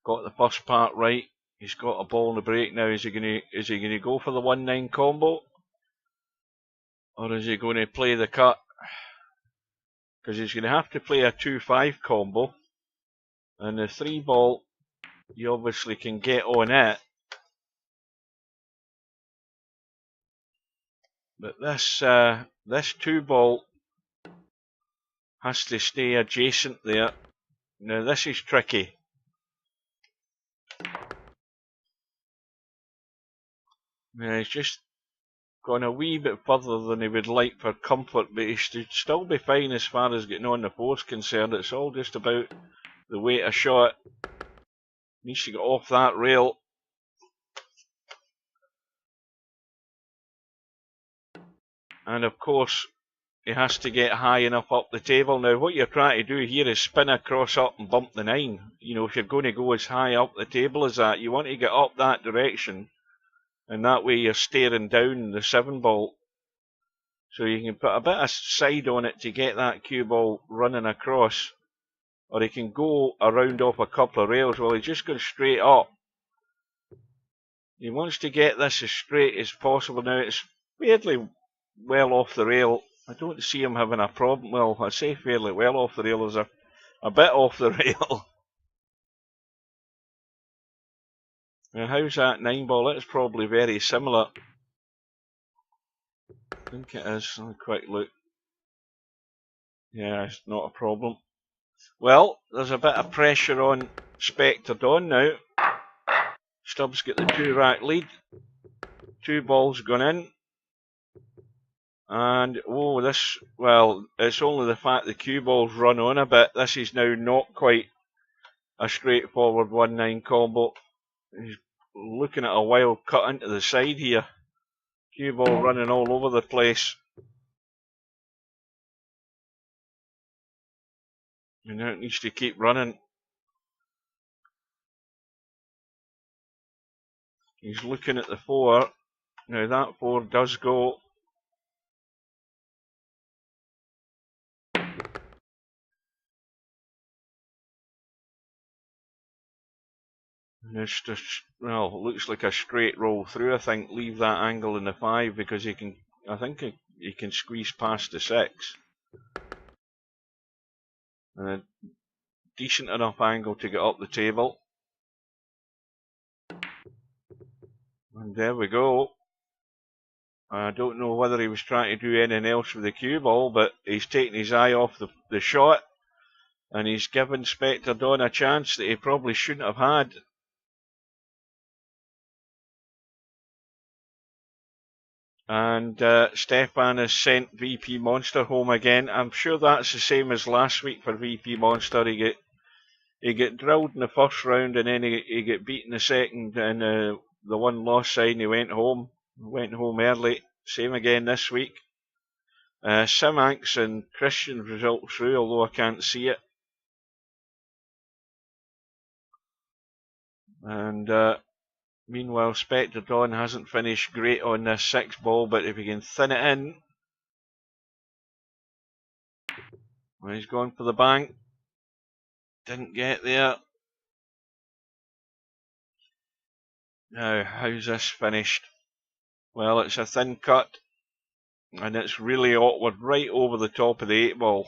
got the first part right. He's got a ball in the break now. Is he gonna go for the 1-9 combo? Or is he going to play the cut? Because he's going to have to play a 2-5 combo. And the 3 ball, you obviously can get on it. But this 2 ball has to stay adjacent there. Now this is tricky. Now he's just gone a wee bit further than he would like for comfort, but he should still be fine as far as getting on the four's concerned. It's all just about the weight of shot. Needs to get off that rail. And of course, he has to get high enough up the table. Now, what you're trying to do here is spin across up and bump the 9. You know, if you're going to go as high up the table as that, you want to get up that direction. And that way you're staring down the 7 ball. So you can put a bit of side on it to get that cue ball running across. Or he can go around off a couple of rails. Well, he's just going straight up. He wants to get this as straight as possible. Now, it's fairly well off the rail. I don't see him having a problem. Well, I say fairly well off the rail. There's a bit off the rail. Now, how's that 9 ball? It's probably very similar. I think it is. I'll quick look. Yeah, it's not a problem. Well, there's a bit of pressure on Spectre Dawn now. Stubbs got the 2-rack lead. 2 balls gone in. And, oh, this, well, it's only the fact the cue ball's run on a bit. This is now not quite a straightforward 1-9 combo. He's looking at a wild cut into the side here. Cue ball running all over the place. And now it needs to keep running. He's looking at the 4. Now that 4 does go. And it's just, well, looks like a straight roll through. I think leave that angle in the 5 because he can, I think he can squeeze past the 6. And a decent enough angle to get up the table. And there we go. I don't know whether he was trying to do anything else with the cue ball, but he's taken his eye off the shot. And he's given Spectre Dawn a chance that he probably shouldn't have had. And Stefan has sent VP Monster home again. I'm sure that's the same as last week for VP Monster. He get drilled in the first round and then he get beaten the second, and the one loss side, and he went home early. Same again this week. Simanx and Christian's result through, although I can't see it. And meanwhile, Spectre Dawn hasn't finished great on this 6 ball, but if he can thin it in. Well, he's gone for the bank. Didn't get there. Now, how's this finished? Well, it's a thin cut. And it's really awkward, right over the top of the 8 ball.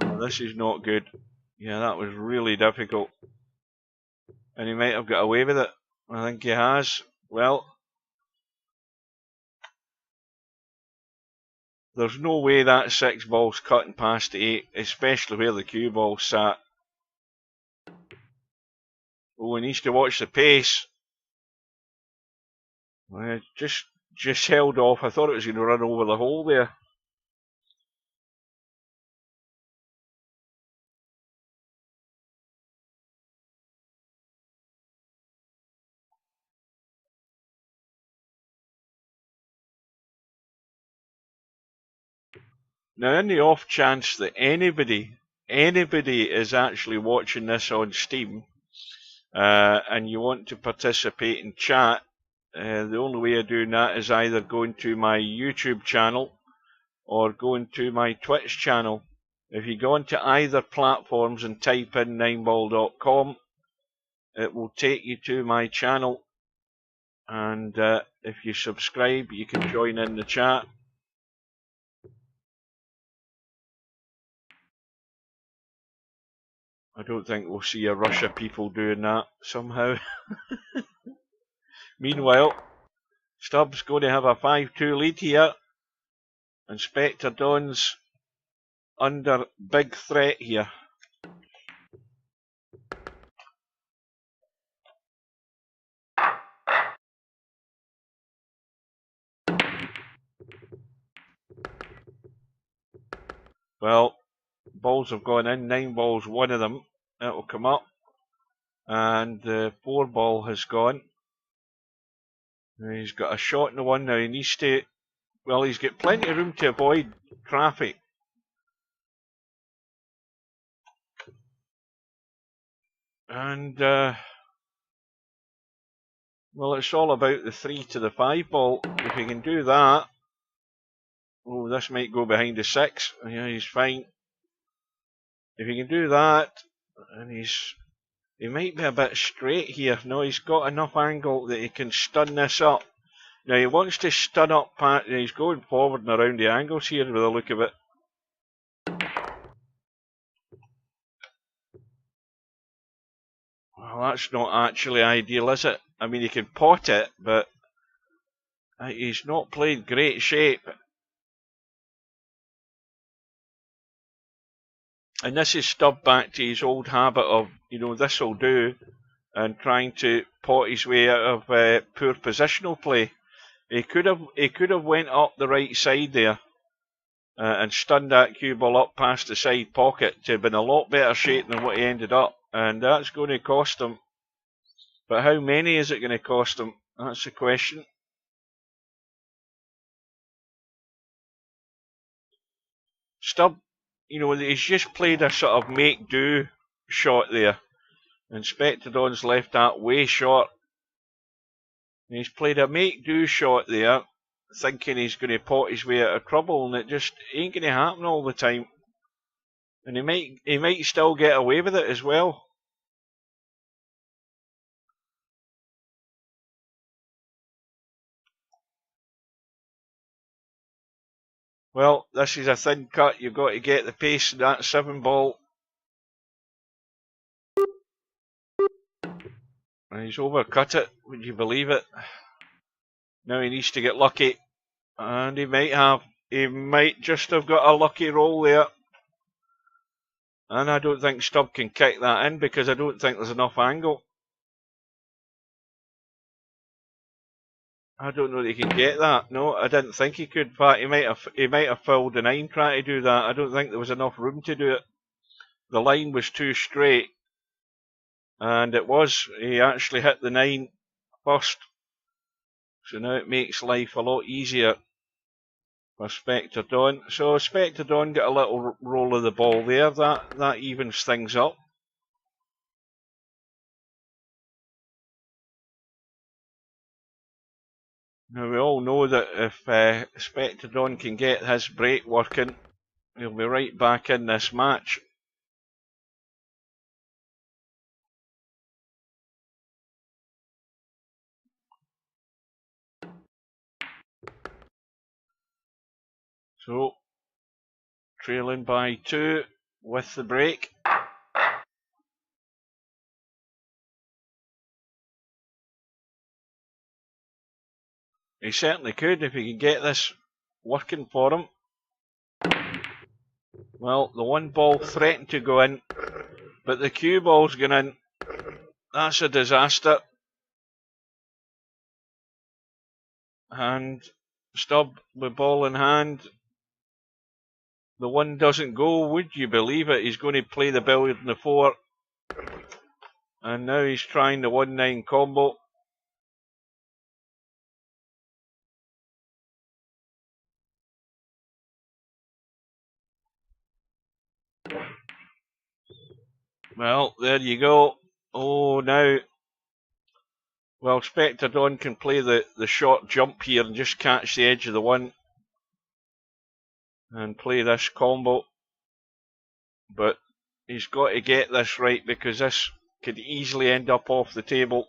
Well, this is not good. Yeah, that was really difficult. And he might have got away with it. I think he has. Well, There's no way that 6 ball's cutting past the 8, especially where the cue ball sat. Oh, he needs to watch the pace. Just held off. I thought it was going to run over the hole there. Now, in the off chance that anybody is actually watching this on Steam, and you want to participate in chat, the only way of doing that is either going to my YouTube channel or going to my Twitch channel. If you go onto either platforms and type in 9ball.com, it will take you to my channel, and if you subscribe, you can join in the chat. I don't think we'll see a rush of people doing that somehow. Meanwhile, Stubbs going to have a 5-2 lead here, and Spectre Don's under big threat here. Well, balls have gone in, 9 balls, one of them, that will come up, and the 4 ball has gone. He's got a shot in the one now, he needs to, well, he's got plenty of room to avoid traffic. And, well, it's all about the 3 to the 5 ball. If he can do that, oh, this might go behind the 6. Yeah, he's fine. If he can do that, and he might be a bit straight here. No, he's got enough angle that he can stun this up. Now he wants to stun up Pat, and he's going forward and around the angles here with the look of it. Well, that's not actually ideal, is it? I mean, he can pot it, but he's not played great shape. And this is Stubb back to his old habit of, this'll do, and trying to pot his way out of poor positional play. He could have went up the right side there and stunned that cue ball up past the side pocket to have been a lot better shape than what he ended up, and that's going to cost him. But how many is it going to cost him? That's the question. Stubb, he's just played a sort of make-do shot there. And Spectre Don's left that way short. And he's played a make-do shot there, thinking he's going to pot his way out of trouble, and it just ain't going to happen all the time. And he might still get away with it as well. Well, this is a thin cut. You've got to get the pace in that 7 ball. And he's overcut it. Would you believe it? Now he needs to get lucky. And he might have. He might just have got a lucky roll there. And I don't think Stubb can kick that in because I don't think there's enough angle. I don't know that he can get that. No, I didn't think he could, Pat. He might have fouled the 9 trying to do that. I don't think there was enough room to do it. The line was too straight. And it was. He actually hit the 9 first. So now it makes life a lot easier for Spectre Don. So Spectre Don got a little roll of the ball there. That evens things up. Now we all know that if Spectre Don can get his break working, he'll be right back in this match. So, trailing by 2 with the break. He certainly could if he could get this working for him. Well, the one ball threatened to go in, but the cue ball's gone in. That's a disaster. And Stubb with ball in hand. The one doesn't go, would you believe it? He's going to play the billiard in the 4. And now he's trying the 1-9 combo. Well, there you go. Oh, now, well, Spectre Dawn can play the short jump here and just catch the edge of the 1 and play this combo. But he's got to get this right because this could easily end up off the table.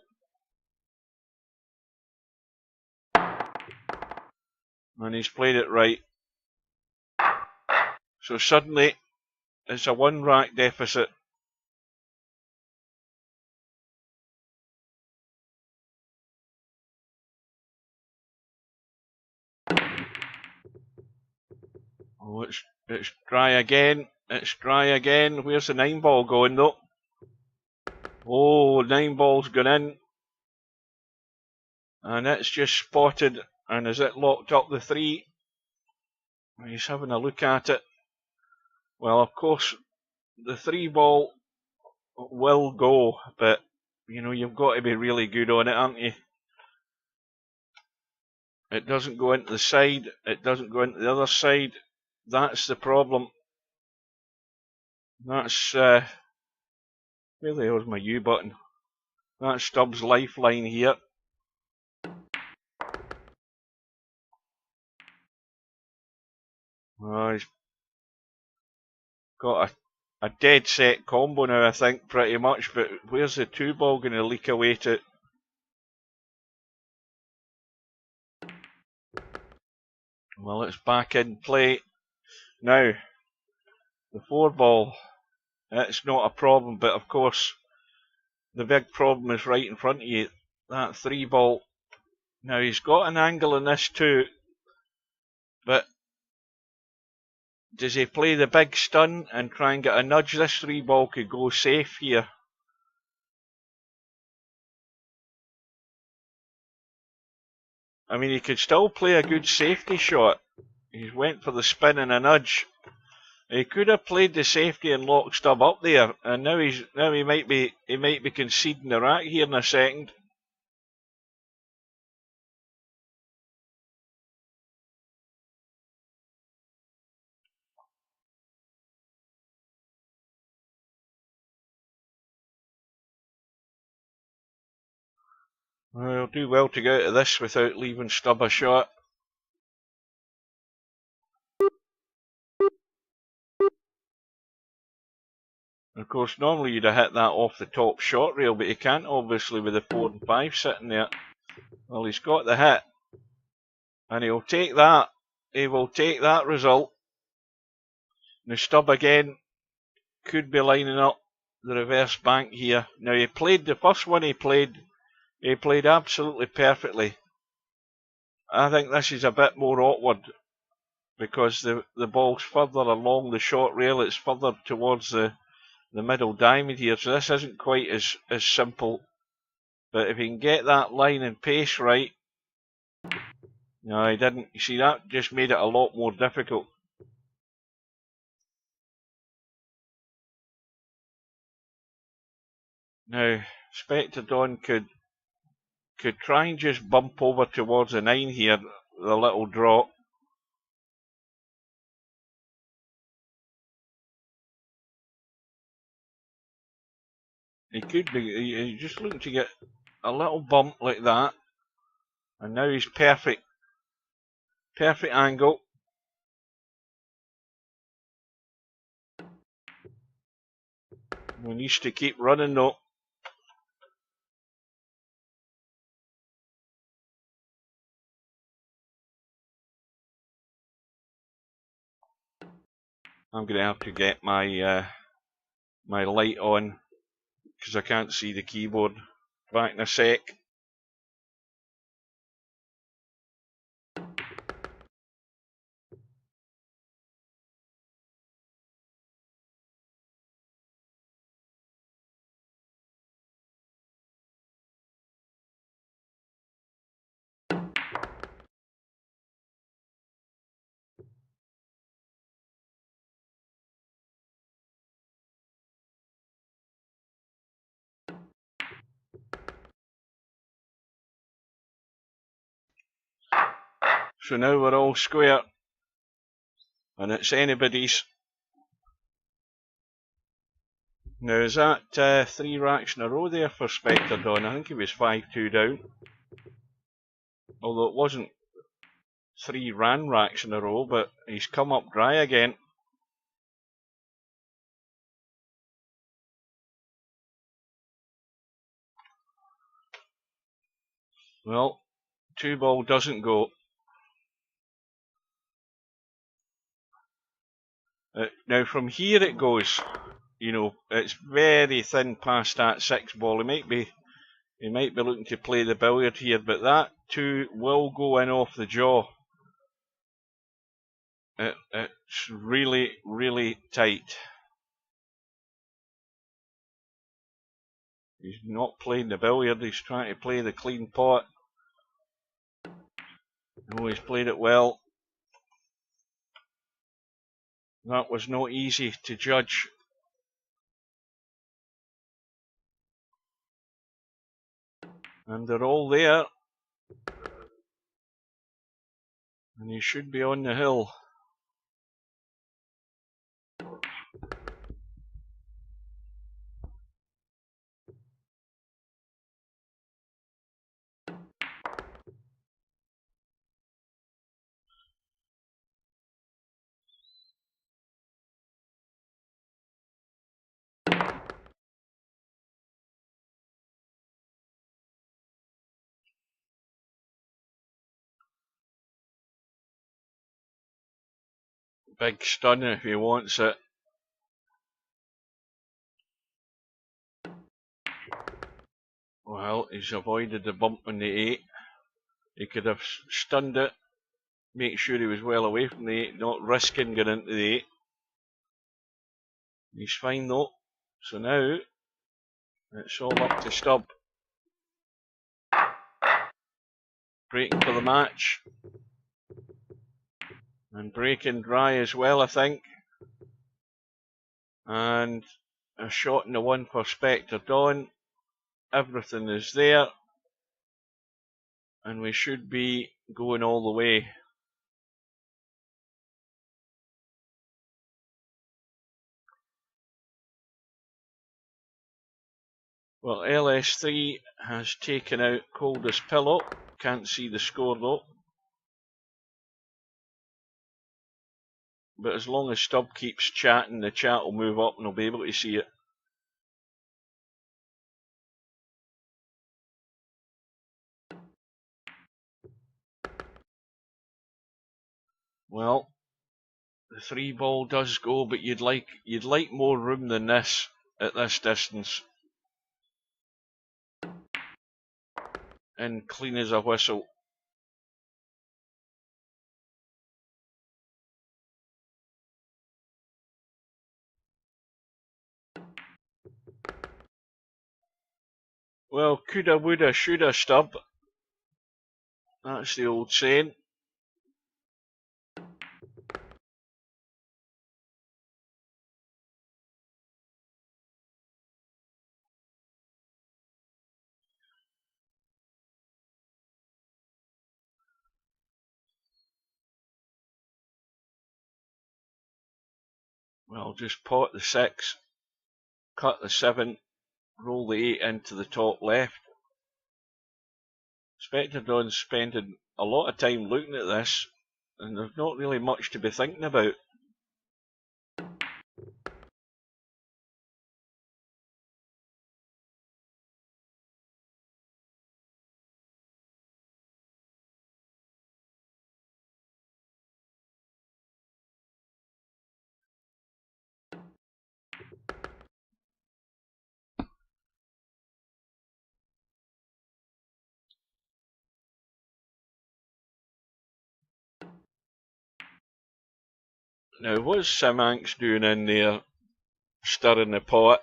And he's played it right. So suddenly, it's a 1-rack deficit. Oh, it's dry again. It's dry again. Where's the 9 ball going though? Oh, 9 ball's gone in. And it's just spotted. And is it locked up the 3? He's having a look at it. Well, of course, the 3 ball will go, but you know, you've got to be really good on it, aren't you? It doesn't go into the side. It doesn't go into the other side. That's the problem. That's where the hell's my U button? That's Stubbs' lifeline here. Oh, he's got a dead set combo now, I think, pretty much. But where's the 2 ball going to leak away to? Well, it's back in play now. The 4 ball, it's not a problem, but of course, the big problem is right in front of you. That 3 ball. Now he's got an angle in this too, but does he play the big stun and try and get a nudge? This 3 ball could go safe here. I mean, he could still play a good safety shot. He went for the spin and a nudge. He could have played the safety and locked Stubb up there, and now he might be conceding the rack here in a second. Well, he'll do well to get out of this without leaving Stubb a shot. Of course, normally you'd have hit that off the top short rail, but he can't obviously with the 4 and 5 sitting there. Well, he's got the hit, and he'll take that. He will take that result. Now Stubb again could be lining up the reverse bank here. Now he played the first one he played absolutely perfectly. I think this is a bit more awkward because the ball's further along the short rail. It's further towards the middle diamond here, so this isn't quite as simple. But if he can get that line and pace right. No, he didn't. You see, that just made it a lot more difficult. Now, Spectre Dawn could try and just bump over towards the 9 here, the little drop. He could be, he's just looking to get a little bump like that. And now he's perfect. Perfect angle. He needs to keep running though. I'm going to have to get my my light on because I can't see the keyboard. Back in a sec. So now we're all square. And it's anybody's. Now is that 3 racks in a row there for Spectre Dawn? I think he was 5-2 down. Although it wasn't 3 ran racks in a row, but he's come up dry again. Well, 2 ball doesn't go. Now from here it goes. You know, it's very thin past that 6 ball. He might be looking to play the billiard here, but that 2 will go in off the jaw. It's really, really tight. He's not playing the billiard, he's trying to play the clean pot. Oh, he's played it well. That was not easy to judge. And they're all there. And he should be on the hill. Big stun if he wants it. Well, he's avoided the bump on the 8. He could have stunned it, make sure he was well away from the 8, not risking getting into the 8. He's fine though. So now, it's all up to Stubb. Breaking for the match. And breaking dry as well, I think. And a shot in the 1 for Spectre Dawn. Everything is there. And we should be going all the way. Well, LS3 has taken out Coldest Pillow. Can't see the score though. But as long as Stubb keeps chatting, the chat will move up and I'll be able to see it. Well, the 3 ball does go, but you'd like more room than this at this distance. And clean as a whistle. Well, coulda, woulda, shoulda, Stubb. That's the old saying. Well, just pot the 6, cut the 7, roll the 8 into the top left. Spectre Dawn's spending a lot of time looking at this, and there's not really much to be thinking about. Now, what's Simanx doing in there, stirring the pot?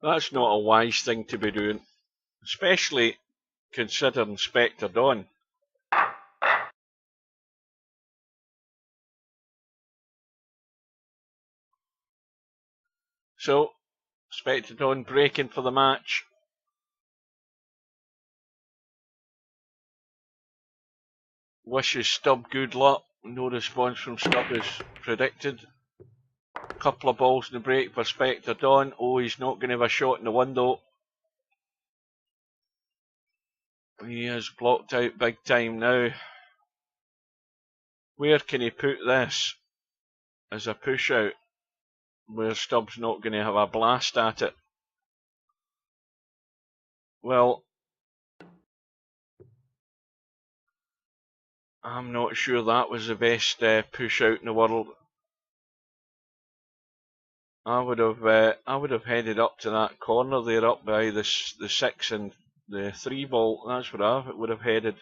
That's not a wise thing to be doing, especially considering Spectre Dawn. So, Spectre Dawn breaking for the match. wishes Stubb good luck. No response from Stubb as predicted. Couple of balls in the break for Spectre Dawn. Oh, he's not going to have a shot in the window. He is blocked out big time now. Where can he put this as a push out where Stubb's not going to have a blast at it? Well, I'm not sure that was the best push out in the world. I would have headed up to that corner there, up by the 6 and the 3 ball. That's where I would have headed.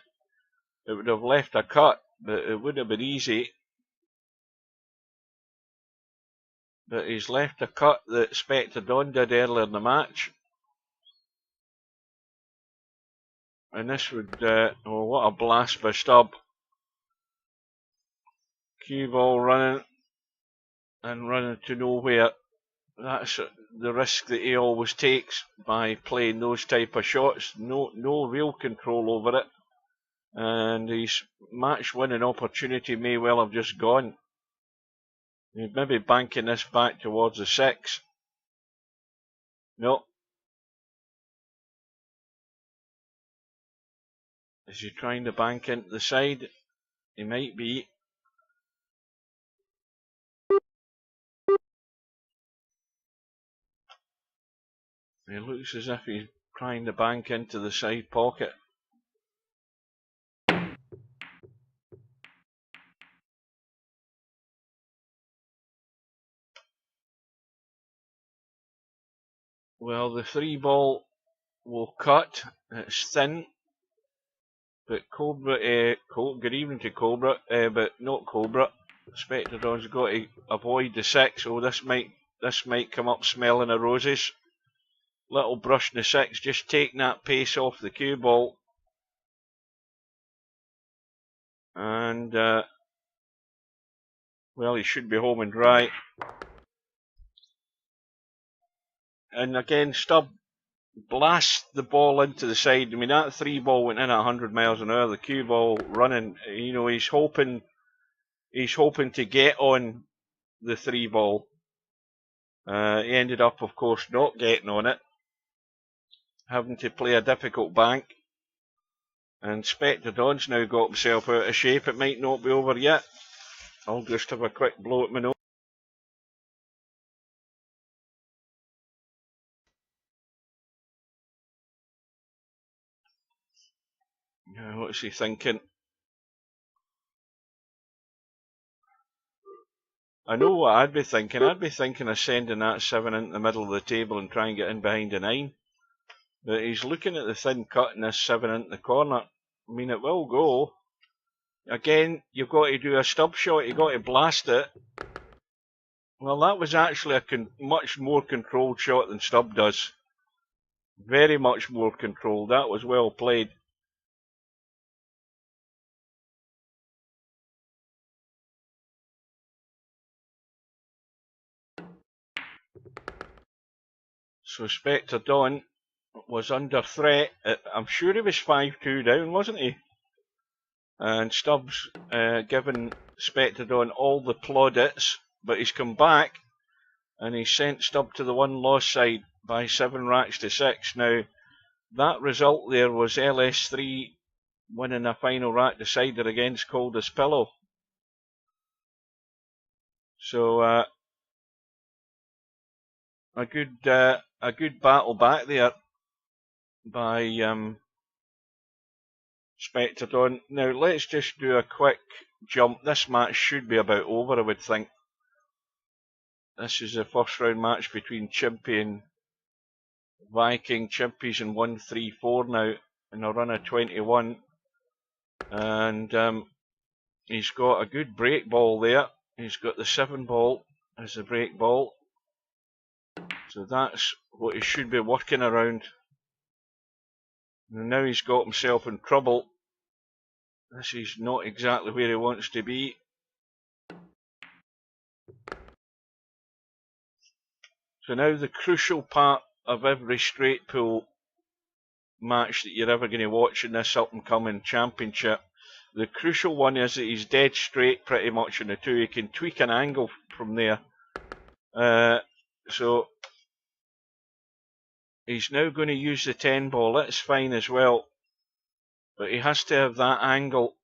It would have left a cut, but it wouldn't have been easy. But he's left a cut that Spectre Dawn did earlier in the match. And this would, oh, what a blast by Stubb. Cue ball running and running to nowhere. That's the risk that he always takes by playing those type of shots. No real control over it. And his match winning opportunity may well have just gone. He's maybe banking this back towards the 6. No. Is he trying to bank into the side? He might be. He looks as if he's trying to bank into the side pocket. Well, the 3 ball will cut. It's thin. But Cobra, good evening to Cobra, but not Cobra. Spectre Dawn's got to avoid the 6. Oh, this might come up smelling of roses. Little brush in the 6, just taking that pace off the cue ball. And, well, he should be home and dry. And again, Stubb blasts the ball into the side. I mean, that 3 ball went in at 100 miles an hour. The cue ball running, you know, he's hoping to get on the 3 ball. He ended up, of course, not getting on it, having to play a difficult bank. And Spectre Dawn's now got himself out of shape. It might not be over yet. I'll just have a quick blow at my nose. What's he thinking? I know what I'd be thinking. I'd be thinking of sending that 7 into the middle of the table and try and get in behind the 9. But he's looking at the thin cut in this 7 into the corner. I mean, it will go. Again, you've got to do a Stubb shot. You've got to blast it. Well, that was actually a much more controlled shot than Stubb does. Very much more controlled. That was well played. So Spectre Dawn was under threat. I'm sure he was 5-2 down, wasn't he? And Stubbs given Spectre Dawn all the plaudits, but he's come back and he's sent Stubb to the 1 loss side by 7 racks to 6. Now, that result there was LS3 winning a final rack decider against Coldest Pillow. So a good battle back there by Spectre Dawn. Now let's just do a quick jump. This match should be about over, I would think. This is the first round match between Chimpy and Viking. Chimpy's in 1-3-4 now in a run of 21. And he's got a good break ball there. He's got the 7 ball as the break ball. So that's what he should be working around. And now he's got himself in trouble. This is not exactly where he wants to be. So now the crucial part of every straight pool match that you're ever going to watch in this up and coming championship, the crucial one is that he's dead straight pretty much on the 2. He can tweak an angle from there. So he's now going to use the 10 ball. That's fine as well. But he has to have that angle.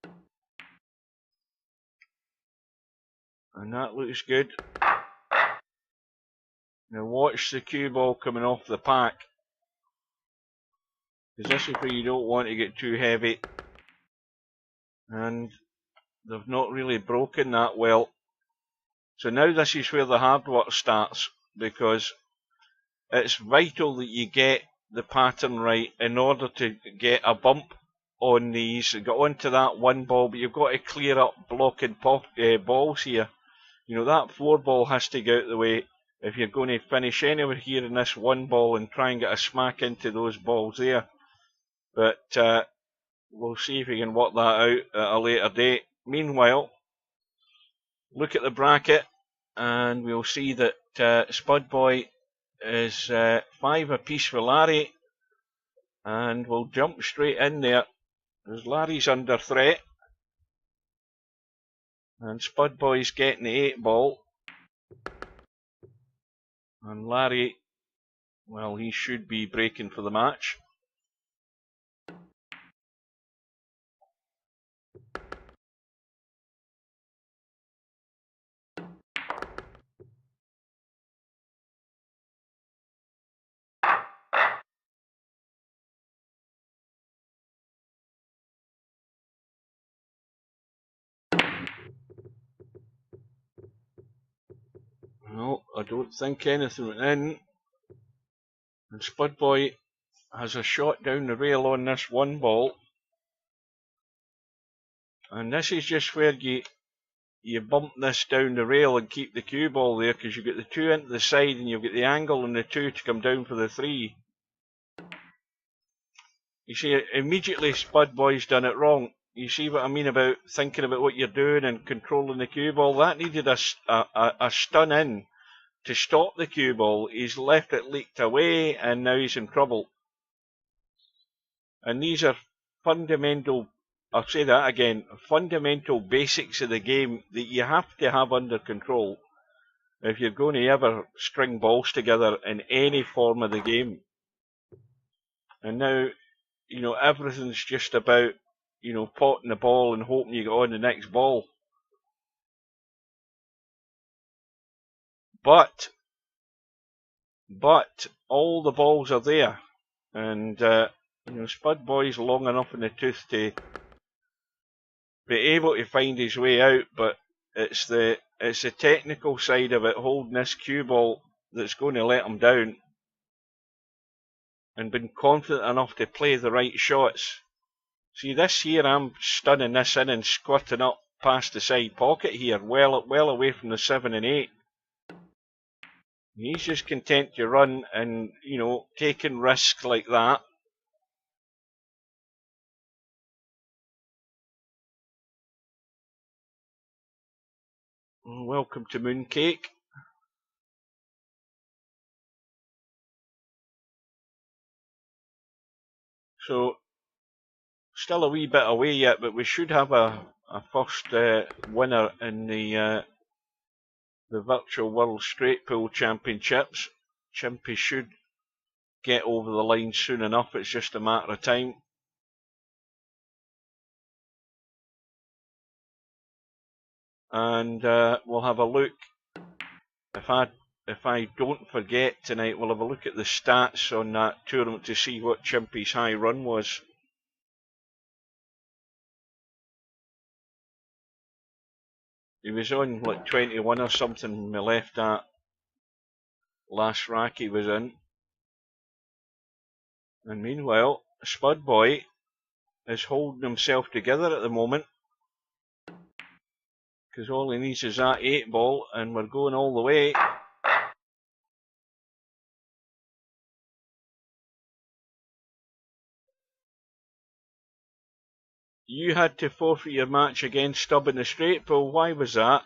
And that looks good. Now watch the cue ball coming off the pack. Because this is where you don't want to get too heavy. And they've not really broken that well. So now this is where the hard work starts. Because it's vital that you get the pattern right in order to get a bump on these. Get onto that 1 ball, but you've got to clear up blocking balls here. You know, that 4 ball has to go out the way if you're going to finish anywhere here in this 1 ball and try and get a smack into those balls there. But we'll see if we can work that out at a later date. Meanwhile, look at the bracket and we'll see that Spud Boy is 5 apiece for Larry, and we'll jump straight in there because Larry's under threat. And Spud Boy's getting the 8 ball. And Larry, well, he should be breaking for the match. No, I don't think anything went in. And Spud Boy has a shot down the rail on this 1 ball. And this is just where you bump this down the rail and keep the cue ball there, because you get the 2 into the side and you've got the angle on the 2 to come down for the 3. You see, immediately Spud Boy's done it wrong. You see what I mean about thinking about what you're doing and controlling the cue ball? That needed a stun in to stop the cue ball. He's left it leaked away and now he's in trouble. And these are fundamental, I'll say that again, fundamental basics of the game that you have to have under control if you're going to ever string balls together in any form of the game. And now, you know, everything's just about, you know, potting the ball and hoping you get on the next ball. But all the balls are there, and you know, Spud Boy's long enough in the tooth to be able to find his way out. But it's the technical side of it, holding this cue ball, that's going to let him down, and being confident enough to play the right shots. See, this here, I'm stunning this in and squirting up past the side pocket here, well away from the 7 and 8. He's just content to run and, you know, taking risks like that. Welcome to Mooncake. So, still a wee bit away yet, but we should have a first winner in the Virtual World Straight Pool Championships. Chimpy should get over the line soon enough, it's just a matter of time. And we'll have a look, if I don't forget tonight, we'll have a look at the stats on that tournament to see what Chimpy's high run was. He was on like 21 or something when we left that last rack he was in. And meanwhile, Spud Boy is holding himself together at the moment, because all he needs is that 8 ball and we're going all the way. You had to forfeit your match against Stubb in the straight pool. Why was that?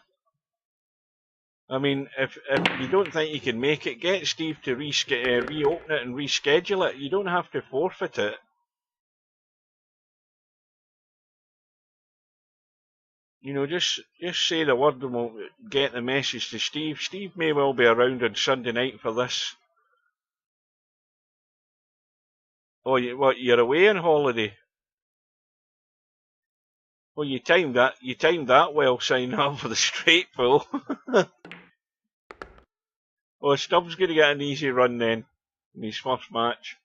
I mean, if you don't think you can make it, get Steve to reopen it and reschedule it. You don't have to forfeit it. you know, just say the word and we'll get the message to Steve. Steve may well be around on Sunday night for this. Oh, you're away on holiday? Well, you timed that well, signing up for the straight pull. Oh, Stubbs going to get an easy run then in his first match.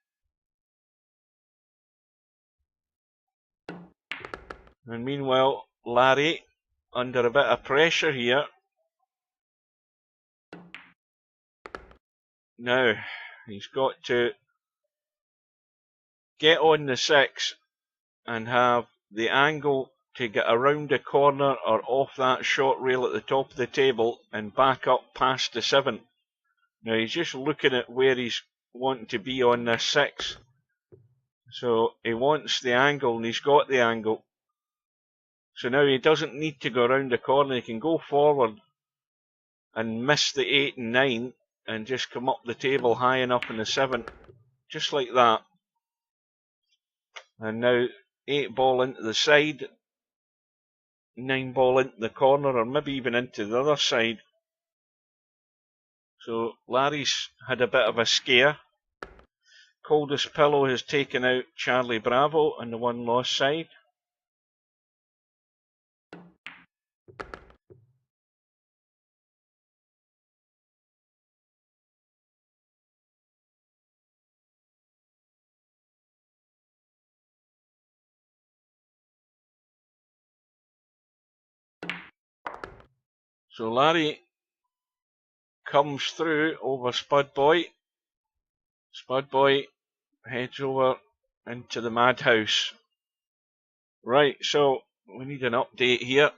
And meanwhile, Larry, under a bit of pressure here. Now, he's got to get on the 6 and have the angle to get around the corner or off that short rail at the top of the table and back up past the 7. Now he's just looking at where he's wanting to be on this 6. So he wants the angle and he's got the angle. So now he doesn't need to go around the corner, he can go forward and miss the 8 and 9 and just come up the table high enough in the 7. Just like that. And now 8 ball into the side, 9 ball into the corner, or maybe even into the other side. So Larry's had a bit of a scare. Coldest Pillow has taken out Charlie Bravo on the 1 loss side. So Larry comes through over Spud Boy. Spud Boy heads over into the madhouse. Right, so we need an update here.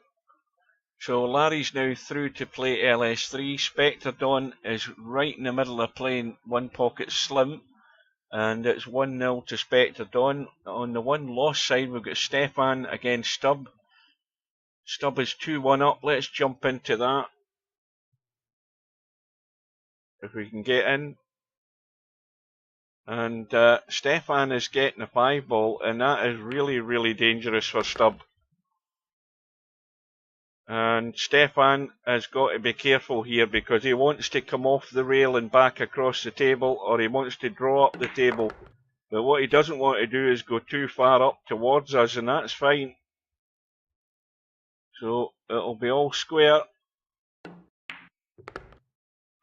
So Larry's now through to play LS3. Spectre Dawn is right in the middle of playing One Pocket Slim. And it's 1-0 to Spectre Dawn. On the 1 loss side, we've got Stefan against Stubb. Stubb is 2-1 up. Let's jump into that. If we can get in. And Stefan is getting a 5 ball, and that is really, really dangerous for Stubb. And Stefan has got to be careful here because he wants to come off the rail and back across the table, or he wants to draw up the table. But what he doesn't want to do is go too far up towards us, and that's fine. So it'll be all square.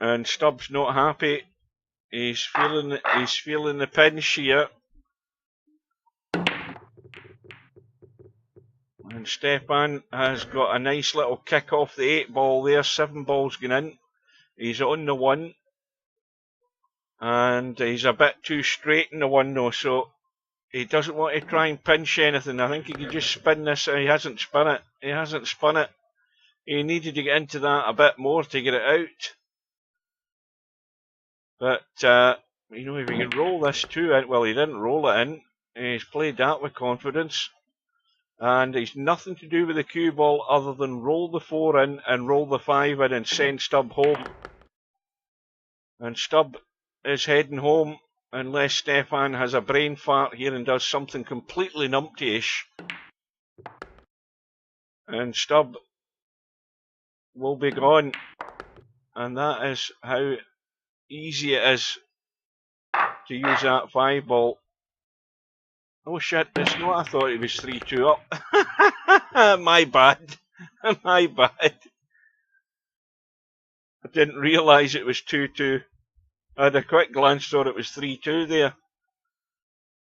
And Stubbs not happy. He's feeling the pinch here. And Stefan has got a nice little kick off the 8 ball there. 7 balls going in. He's on the 1. And he's a bit too straight in the 1 though, so he doesn't want to try and pinch anything. I think he can just spin this. He hasn't spun it. He hasn't spun it. He needed to get into that a bit more to get it out. But, you know, if he can roll this 2 in, well, he didn't roll it in. He's played that with confidence. And he's nothing to do with the cue ball other than roll the 4 in and roll the 5 in and send Stubb home. And Stubb is heading home unless Stefan has a brain fart here and does something completely numpty-ish. And Stubb will be gone. And that is how easy it is to use that 5 ball. Oh shit, it's not. I thought it was 3-2 up. My bad. My bad. I didn't realise it was 2-2. I had a quick glance, thought it was 3-2 there.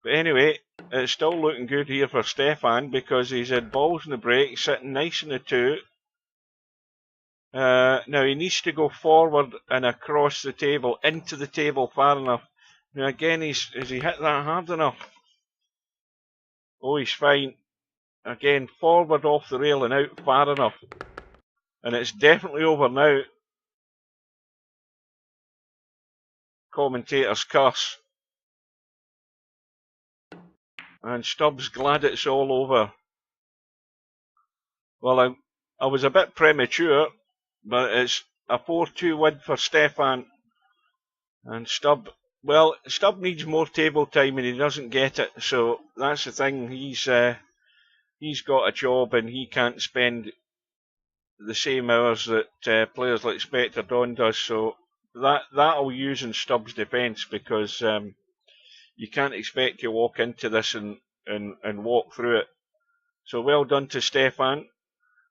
But anyway, it's still looking good here for Stefan because he's had balls in the break, sitting nice in the 2. Now he needs to go forward and across the table, into the table far enough. Now again, has he hit that hard enough? Oh, he's fine. Again, forward off the rail and out far enough. And it's definitely over now. Commentator's curse. And Stubbs glad it's all over. Well, I was a bit premature, but it's a 4-2 win for Stefan. And Stubb, well, Stubb needs more table time and he doesn't get it. So that's the thing. He's got a job and he can't spend the same hours that players like Spectre Dawn does, so that I'll use in Stubbs' defence, because you can't expect to walk into this and walk through it. So well done to Stefan.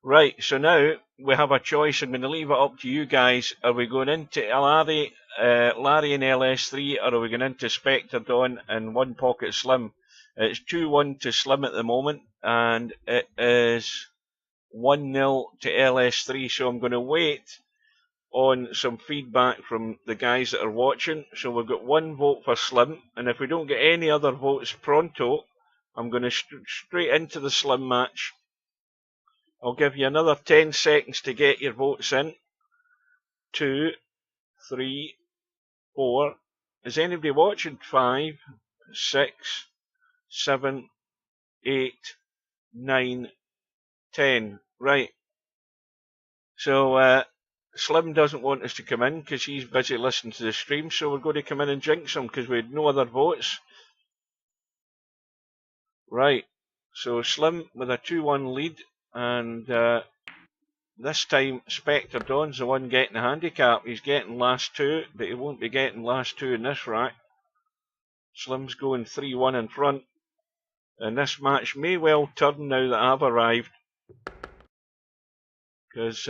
Right, so now we have a choice. I'm going to leave it up to you guys. Are we going into Larry in LS3, or are we going into Spectre Dawn and One Pocket Slim? It's 2-1 to Slim at the moment, and it is 1-0 to LS3, so I'm going to wait on some feedback from the guys that are watching. So we've got 1 vote for Slim, and if we don't get any other votes pronto, I'm going to straight into the Slim match. I'll give you another 10 seconds to get your votes in. 2, 3, 4. Is anybody watching? 5, 6, 7, 8, 9, 10. Right. So Slim doesn't want us to come in because he's busy listening to the stream, so we're going to come in and jinx him because we had no other votes. Right. So Slim with a 2-1 lead, and this time Spectre Dawn's the one getting the handicap. He's getting last 2, but he won't be getting last 2 in this rack. Slim's going 3-1 in front, and this match may well turn now that I've arrived, because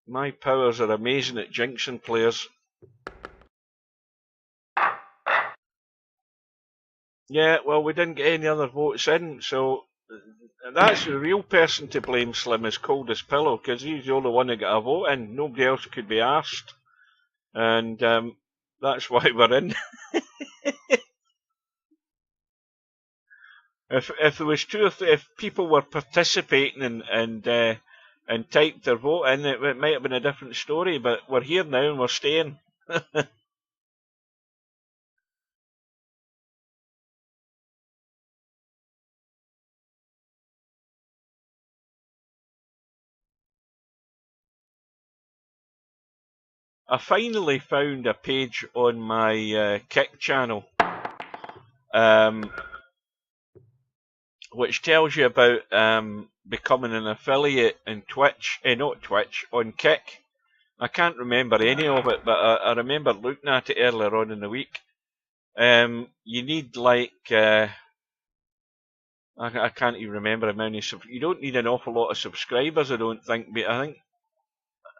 my powers are amazing at jinxing players. Yeah, well, we didn't get any other votes in, so that's the real person to blame, Slim, is Coldest Pillow, because he's the only one that got a vote in. Nobody else could be arsed. And that's why we're in. If there was if people were participating and typed their vote in, it might have been a different story, but we're here now and we're staying. I finally found a page on my Kick channel, which tells you about becoming an affiliate in Twitch, not Twitch, on Kick. I can't remember any of it, but I remember looking at it earlier on in the week. You need like, I can't even remember how many, you don't need an awful lot of subscribers, I don't think, but I think,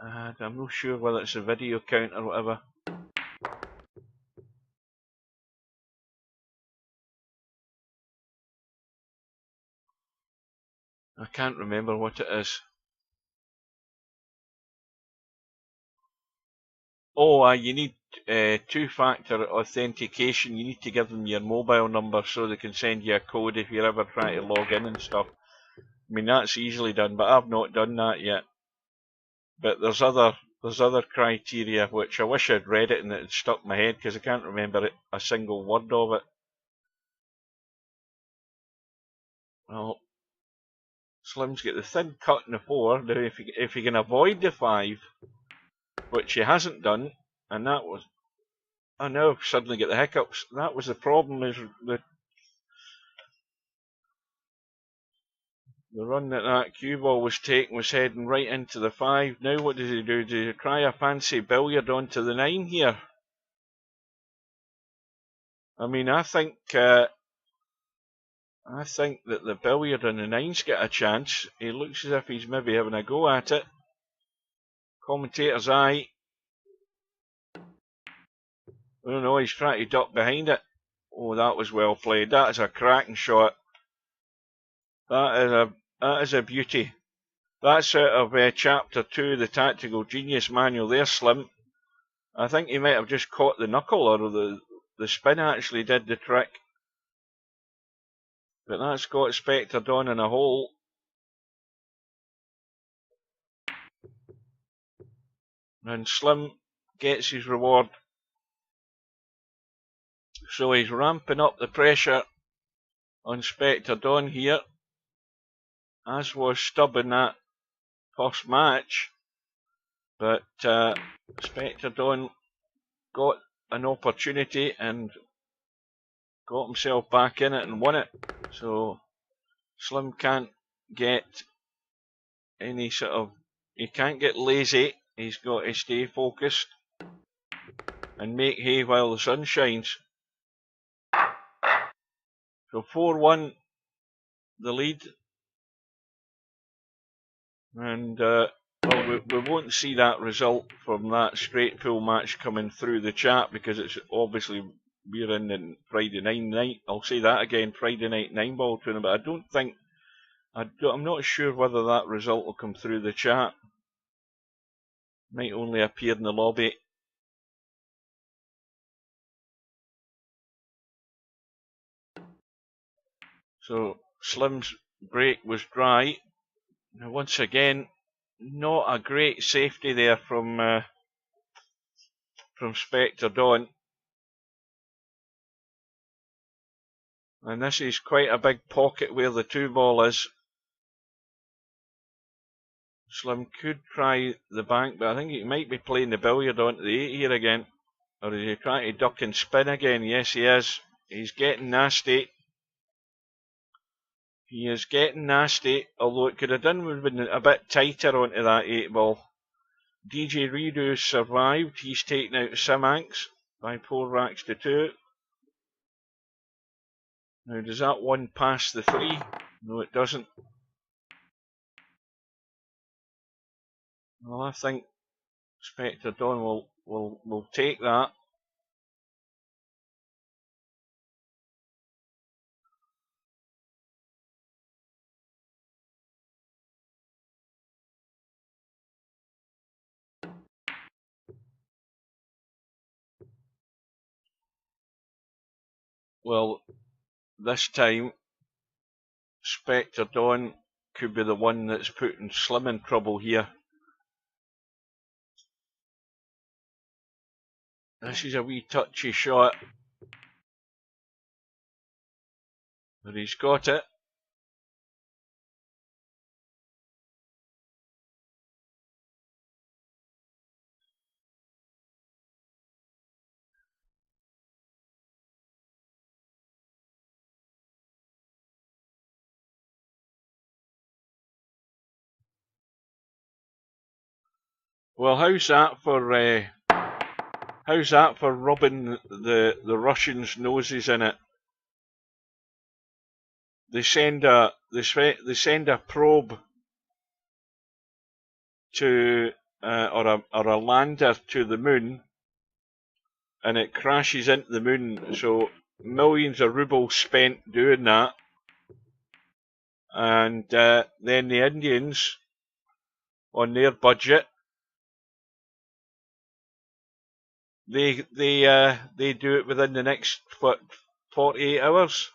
I'm not sure whether it's a video count or whatever. I can't remember what it is. Oh, you need 2-factor authentication. You need to give them your mobile number so they can send you a code if you're ever trying to log in and stuff. I mean, that's easily done, but I've not done that yet. But there's other criteria which I wish I'd read it and it had stuck in my head, because I can't remember a single word of it. Well, Slim's got the thin cut in the 4. Now, if he can avoid the 5, which he hasn't done, and that was, I now I've suddenly get the hiccups. That was the problem, is the run that cue ball was taking was heading right into the 5. Now what does he do? Does he try a fancy billiard onto the 9 here? I mean, I think that the billiard on the 9's got a chance. He looks as if he's maybe having a go at it. Commentator's eye. Oh no, he's trying to duck behind it. Oh, that was well played. That is a cracking shot. That is a beauty. That's out of Chapter 2, the Tactical Genius Manual there, Slim. I think he might have just caught the knuckle, or the spin actually did the trick. But that's got Spectre Dawn in a hole. And Slim gets his reward. So he's ramping up the pressure on Spectre Dawn here, as was Stubb in that first match. But Spectre Dawn got an opportunity and got himself back in it and won it. So Slim can't get any sort of He can't get lazy. He's got to stay focused and make hay while the sun shines. So 4-1 the lead. And well, we won't see that result from that straight pool match coming through the chat, because it's obviously we're in Friday night. I'll say that again, Friday night 9-ball tournament. But I'm not sure whether that result will come through the chat. Might only appear in the lobby. So Slim's break was dry. Now once again, not a great safety there from Spectre Dawn. And this is quite a big pocket where the 2-ball is. Slim could try the bank, but I think he might be playing the billiard onto the 8 here again. Or is he trying to duck and spin again? Yes, he is. He's getting nasty. He is getting nasty, although it could have done with been a bit tighter onto that 8-ball. DJ Redo survived. He's taken out Simanx by 4 racks to 2. Now, does that one pass the 3? No, it doesn't. Well, I think Spectre Dawn will take that. Well, this time Spectre Dawn could be the one that's putting Slim in trouble here. This is a wee touchy shot, but he's got it. Well, how's that for rubbing the Russians' noses in it? They send a probe to or a lander to the moon, and it crashes into the moon. So millions of rubles spent doing that, and then the Indians, on their budget, they do it within the next 48 hours.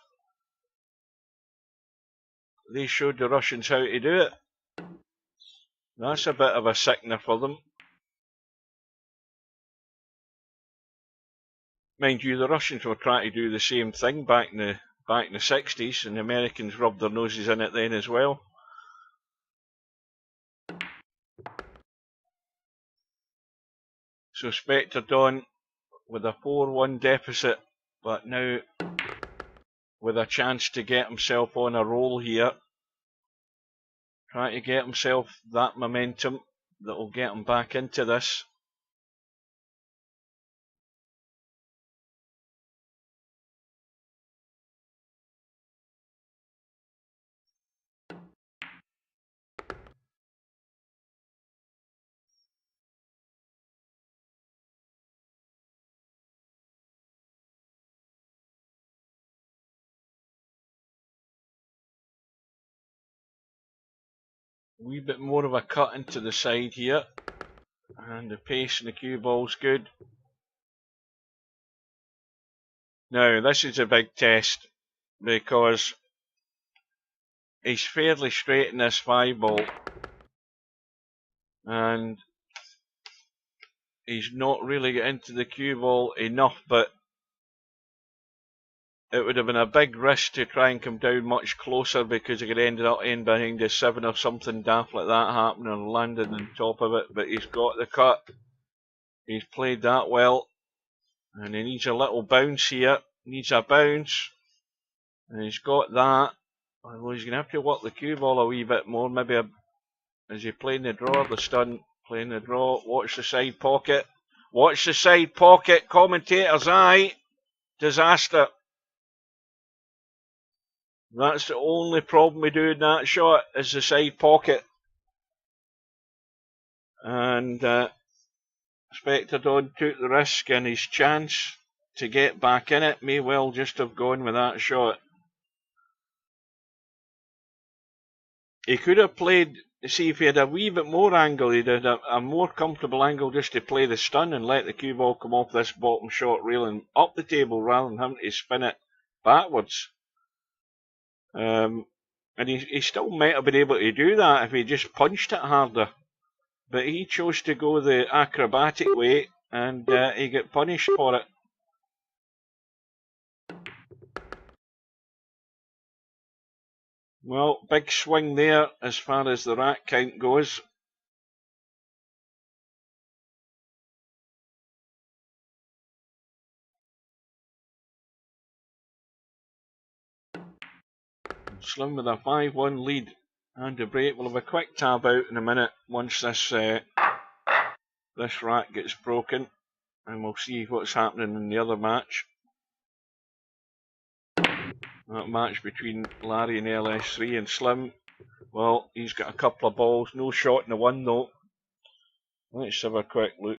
They showed the Russians how to do it. That's a bit of a sickener for them. Mind you, the Russians were trying to do the same thing back in the 60s, and the Americans rubbed their noses in it then as well. So Spectre Dawn with a 4-1 deficit, but now with a chance to get himself on a roll here. Trying to get himself that momentum that will get him back into this. A wee bit more of a cut into the side here, and the pace and the cue ball's good. Now this is a big test, because he's fairly straight in this 5-ball, and he's not really got into the cue ball enough, but it would have been a big risk to try and come down much closer, because he could end up in behind a 7 or something daft like that happening and landing on top of it. But he's got the cut. He's played that well, and he needs a little bounce here. Needs a bounce, and he's got that. Well, he's going to have to work the cue ball a wee bit more, maybe Is he playing the draw or the stun? Playing the draw. Watch the side pocket. Watch the side pocket. Commentator's eye. Disaster. That's the only problem with doing that shot, is the side pocket. And Spectrodon took the risk, and his chance to get back in it may well just have gone with that shot. He could have played, see if he had a wee bit more angle, he'd had a more comfortable angle just to play the stun and let the cue ball come off this bottom short railing up the table rather than having to spin it backwards. And he still might have been able to do that if he just punched it harder. But he chose to go the acrobatic way, and he got punished for it. Well, big swing there as far as the rack count goes. Slim with a 5-1 lead. And the break will have a quick tab out in a minute once this rack gets broken, and we'll see what's happening in the other match. That match between Larry and LS3 and Slim. Well, he's got a couple of balls, no shot in the one though. Let's have a quick look.